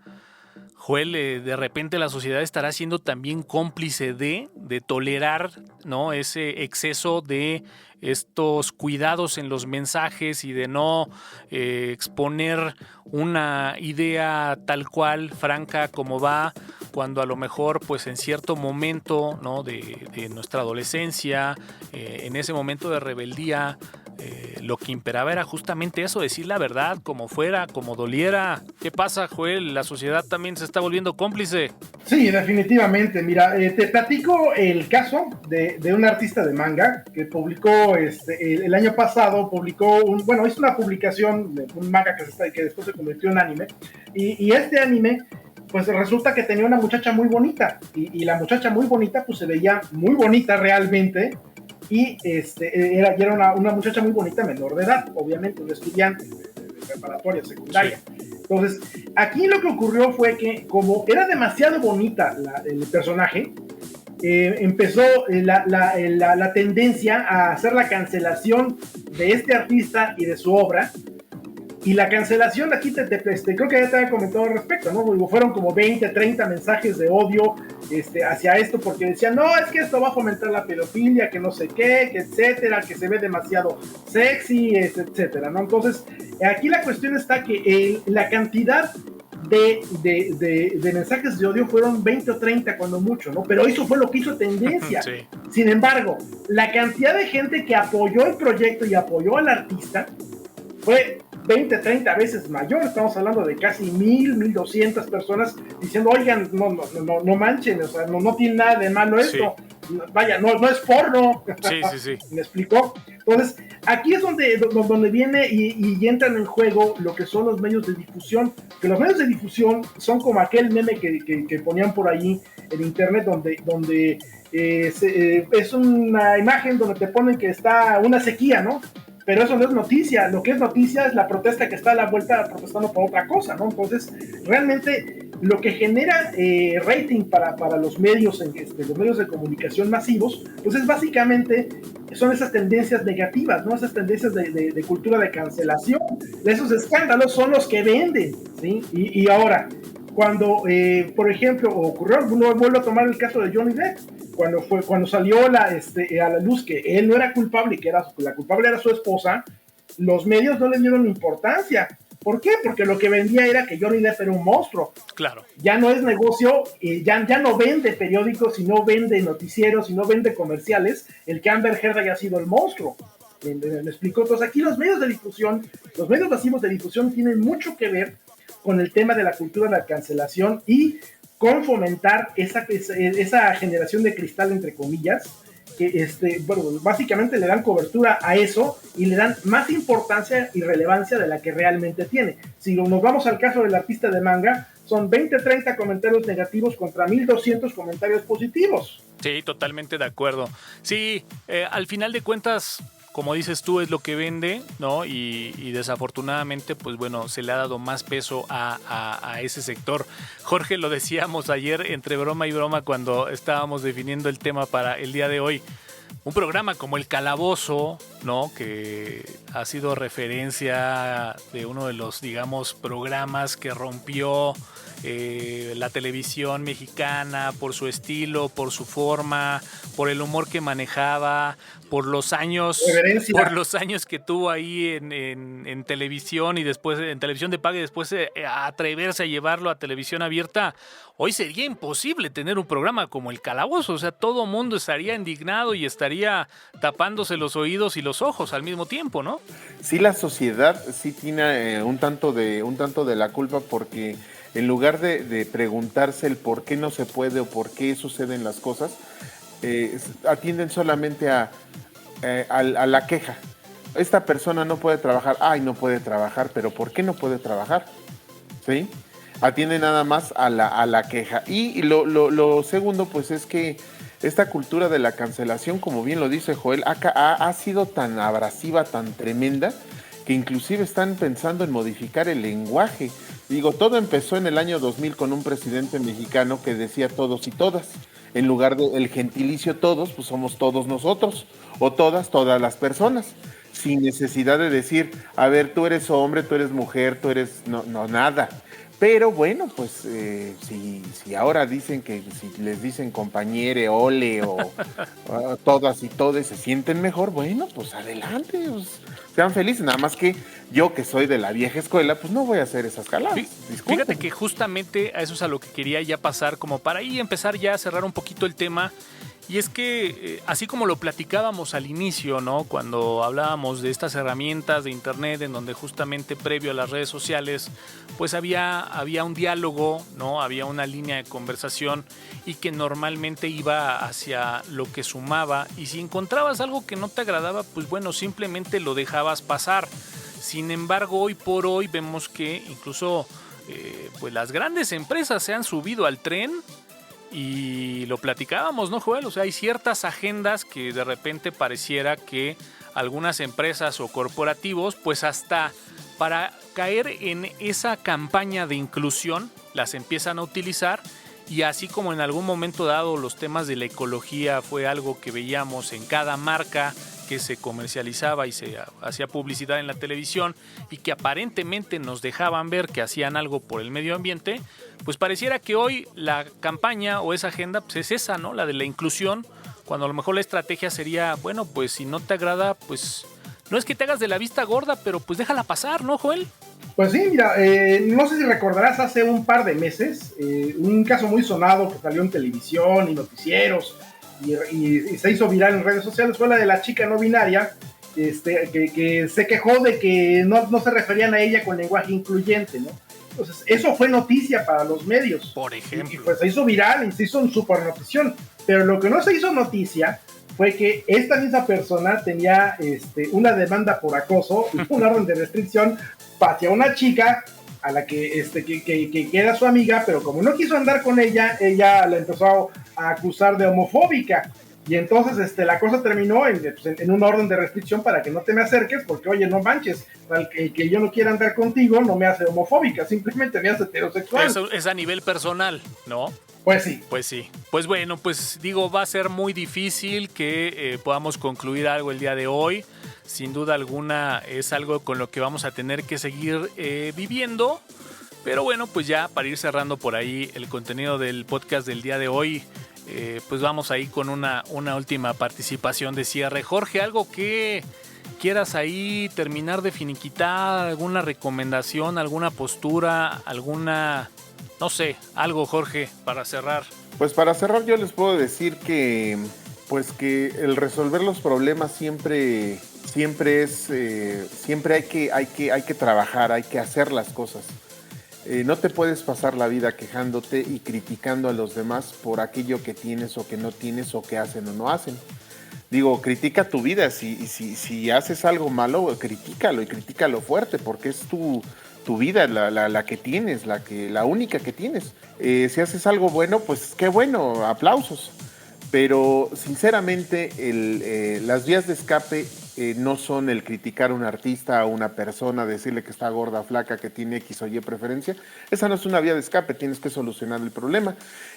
Joel, de repente la sociedad estará siendo también cómplice de tolerar, ¿no? Ese exceso de estos cuidados en los mensajes y de no exponer una idea tal cual, franca como va, cuando a lo mejor pues en cierto momento, ¿no? de nuestra adolescencia, en ese momento de rebeldía, lo que imperaba era justamente eso, decir la verdad, como fuera, como doliera. ¿Qué pasa, Joel? La sociedad también se está volviendo cómplice. Sí, definitivamente. Mira, te platico el caso de un artista de manga que publicó el año pasado, hizo una publicación de un manga que después se convirtió en anime, y este anime pues resulta que tenía una muchacha muy bonita, y la muchacha muy bonita pues se veía muy bonita realmente, y era una muchacha muy bonita, menor de edad, obviamente, un estudiante de preparatoria, secundaria. Entonces, aquí lo que ocurrió fue que, como era demasiado bonita el personaje, empezó la tendencia a hacer la cancelación de este artista y de su obra. Y la cancelación aquí, creo que ya te había comentado al respecto, ¿no? Fueron como 20, 30 mensajes de odio hacia esto, porque decían, no, es que esto va a fomentar la pedofilia, que no sé qué, que etcétera, que se ve demasiado sexy, etcétera, ¿no? Entonces, aquí la cuestión está que la cantidad de mensajes de odio fueron 20 o 30 cuando mucho, ¿no? Pero eso fue lo que hizo tendencia. Sí. Sin embargo, la cantidad de gente que apoyó el proyecto y apoyó al artista fue 20, 30 veces mayor. Estamos hablando de casi 1,200 personas diciendo, oigan, no manchen, o sea, no tiene nada de malo esto. Sí. Vaya, no es porno. Sí. ¿Me explicó? Entonces, aquí es donde viene y entran en juego lo que son los medios de difusión, que los medios de difusión son como aquel meme que ponían por ahí en internet donde es una imagen donde te ponen que está una sequía, ¿no? Pero eso no es noticia. Lo que es noticia es la protesta que está a la vuelta protestando por otra cosa, ¿no? Entonces, realmente lo que genera rating para los medios, los medios de comunicación masivos, pues es básicamente, son esas tendencias negativas, ¿no? Esas tendencias de cultura de cancelación. Esos escándalos son los que venden, ¿sí? Y ahora, cuando, por ejemplo, ocurrió, uno vuelve a tomar el caso de Johnny Depp, cuando salió a la luz que él no era culpable y que la culpable era su esposa, los medios no le dieron importancia. ¿Por qué? Porque lo que vendía era que Johnny Depp era un monstruo. Claro. Ya no es negocio, ya no vende periódicos, y no vende noticieros, y no vende comerciales, el que Amber Heard haya sido el monstruo. ¿Me explico? Entonces aquí los medios masivos de difusión tienen mucho que ver con el tema de la cultura de la cancelación y con fomentar esa generación de cristal, entre comillas, que básicamente le dan cobertura a eso y le dan más importancia y relevancia de la que realmente tiene. Si nos vamos al caso del artista de manga, son 20, 30 comentarios negativos contra 1,200 comentarios positivos. Sí, totalmente de acuerdo. Sí, al final de cuentas, como dices tú, es lo que vende, ¿no? Y desafortunadamente, pues bueno, se le ha dado más peso a ese sector. Jorge, lo decíamos ayer entre broma y broma cuando estábamos definiendo el tema para el día de hoy. Un programa como El Calabozo, ¿no? Que ha sido referencia de uno de los, digamos, programas que rompió la televisión mexicana por su estilo, por su forma, por el humor que manejaba, por los años que tuvo ahí en televisión y después en televisión de paga y después atreverse a llevarlo a televisión abierta. Hoy sería imposible tener un programa como El Calabozo, o sea, todo mundo estaría indignado y estaría tapándose los oídos y los ojos al mismo tiempo, ¿no? Sí, la sociedad sí tiene un tanto de la culpa porque en lugar de preguntarse el por qué no se puede o por qué suceden las cosas, atienden solamente a la queja. Esta persona no puede trabajar, no puede trabajar, pero ¿por qué no puede trabajar? ¿Sí? Atiende nada más a la queja. Y lo segundo, pues es que esta cultura de la cancelación, como bien lo dice Joel, ha sido tan abrasiva, tan tremenda, que inclusive están pensando en modificar el lenguaje. Digo, todo empezó en el año 2000 con un presidente mexicano que decía todos y todas. En lugar del gentilicio todos, pues somos todos nosotros, o todas las personas, sin necesidad de decir, a ver, tú eres hombre, tú eres mujer, tú eres... No, nada. Pero bueno, pues si ahora dicen que si les dicen compañere, ole o todas y todes se sienten mejor, bueno, pues adelante, pues, sean felices. Nada más que yo, que soy de la vieja escuela, pues no voy a hacer esas caladas. Fíjate que justamente a eso es a lo que quería ya pasar, como para ahí empezar ya a cerrar un poquito el tema. Y es que, así como lo platicábamos al inicio, ¿no? Cuando hablábamos de estas herramientas de internet, en donde justamente previo a las redes sociales, pues había un diálogo, ¿no? Había una línea de conversación y que normalmente iba hacia lo que sumaba. Y si encontrabas algo que no te agradaba, pues bueno, simplemente lo dejabas pasar. Sin embargo, hoy por hoy vemos que incluso pues las grandes empresas se han subido al tren. Y lo platicábamos, ¿no, Joel? O sea, hay ciertas agendas que de repente pareciera que algunas empresas o corporativos, pues hasta para caer en esa campaña de inclusión, las empiezan a utilizar. Y así como en algún momento dado los temas de la ecología fue algo que veíamos en cada marca que se comercializaba y se hacía publicidad en la televisión y que aparentemente nos dejaban ver que hacían algo por el medio ambiente, pues pareciera que hoy la campaña o esa agenda pues es esa, ¿no? La de la inclusión, cuando a lo mejor la estrategia sería, bueno, pues si no te agrada, pues no es que te hagas de la vista gorda, pero pues déjala pasar, ¿no, Joel? Pues sí, mira, no sé si recordarás hace un par de meses un caso muy sonado que salió en televisión y noticieros y se hizo viral en redes sociales, fue la de la chica no binaria que se quejó de que no se referían a ella con lenguaje incluyente, ¿no? Entonces, eso fue noticia para los medios. Por ejemplo. Y pues se hizo viral y se hizo una super notición. Pero lo que no se hizo noticia fue que esta misma persona tenía una demanda por acoso, una orden de restricción hacia una chica a la que era su amiga, pero como no quiso andar con ella la empezó a acusar de homofóbica. Y entonces la cosa terminó en una orden de restricción para que no te me acerques, porque oye, no manches, el que yo no quiera andar contigo no me hace homofóbica, simplemente me hace heterosexual. Eso es a nivel personal, ¿no? Pues sí. Pues sí. Pues bueno, pues digo, va a ser muy difícil que podamos concluir algo el día de hoy. Sin duda alguna es algo con lo que vamos a tener que seguir viviendo. Pero bueno, pues ya para ir cerrando por ahí el contenido del podcast del día de hoy, pues vamos ahí con una última participación de cierre. Jorge, algo que quieras ahí terminar de finiquitar, alguna recomendación, alguna postura, alguna, no sé, algo, Jorge, para cerrar. Pues para cerrar yo les puedo decir que pues que el resolver los problemas siempre hay que trabajar, hay que hacer las cosas. No te puedes pasar la vida quejándote y criticando a los demás por aquello que tienes o que no tienes o que hacen o no hacen. Digo, critica tu vida, si haces algo malo, critícalo y critícalo fuerte porque es tu vida, la que tienes, la única que tienes. Si haces algo bueno, pues qué bueno, aplausos. Pero sinceramente las vías de escape no son el criticar a un artista, a una persona, decirle que está gorda, flaca, que tiene X o Y preferencia. Esa no es una vía de escape, tienes que solucionar el problema.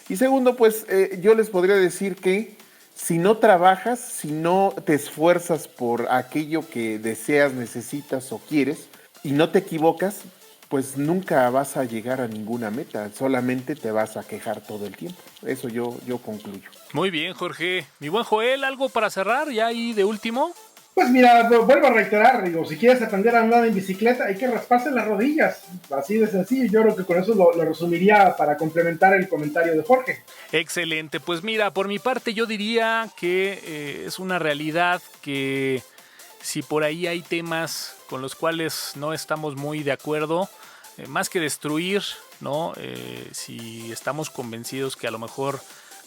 Y segundo, pues yo les podría decir que si no trabajas, si no te esfuerzas por aquello que deseas, necesitas o quieres y no te equivocas, pues nunca vas a llegar a ninguna meta, solamente te vas a quejar todo el tiempo. Eso yo concluyo. Muy bien, Jorge. Mi buen Joel, ¿algo para cerrar ya ahí de último? Pues mira, vuelvo a reiterar, digo, si quieres aprender a andar en bicicleta hay que rasparse las rodillas, así de sencillo. Yo creo que con eso lo resumiría para complementar el comentario de Jorge. Excelente, pues mira, por mi parte yo diría que es una realidad que si por ahí hay temas con los cuales no estamos muy de acuerdo, más que destruir, ¿no? Si estamos convencidos que a lo mejor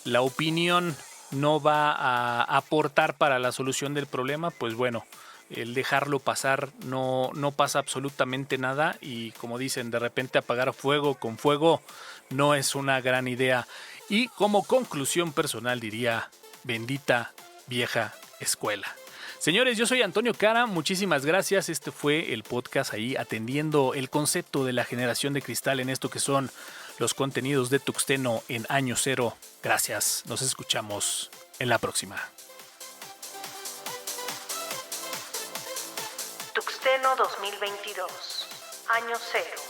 la opinión no va a aportar para la solución del problema, pues bueno, el dejarlo pasar no pasa absolutamente nada, y como dicen, de repente apagar fuego con fuego no es una gran idea. Y como conclusión personal diría, bendita vieja escuela. Señores, yo soy Antonio Cara, muchísimas gracias. Este fue el podcast ahí atendiendo el concepto de la generación de cristal en esto que son los contenidos de Tuxteno en Año Cero. Gracias, nos escuchamos en la próxima. Tuxteno 2022, Año Cero.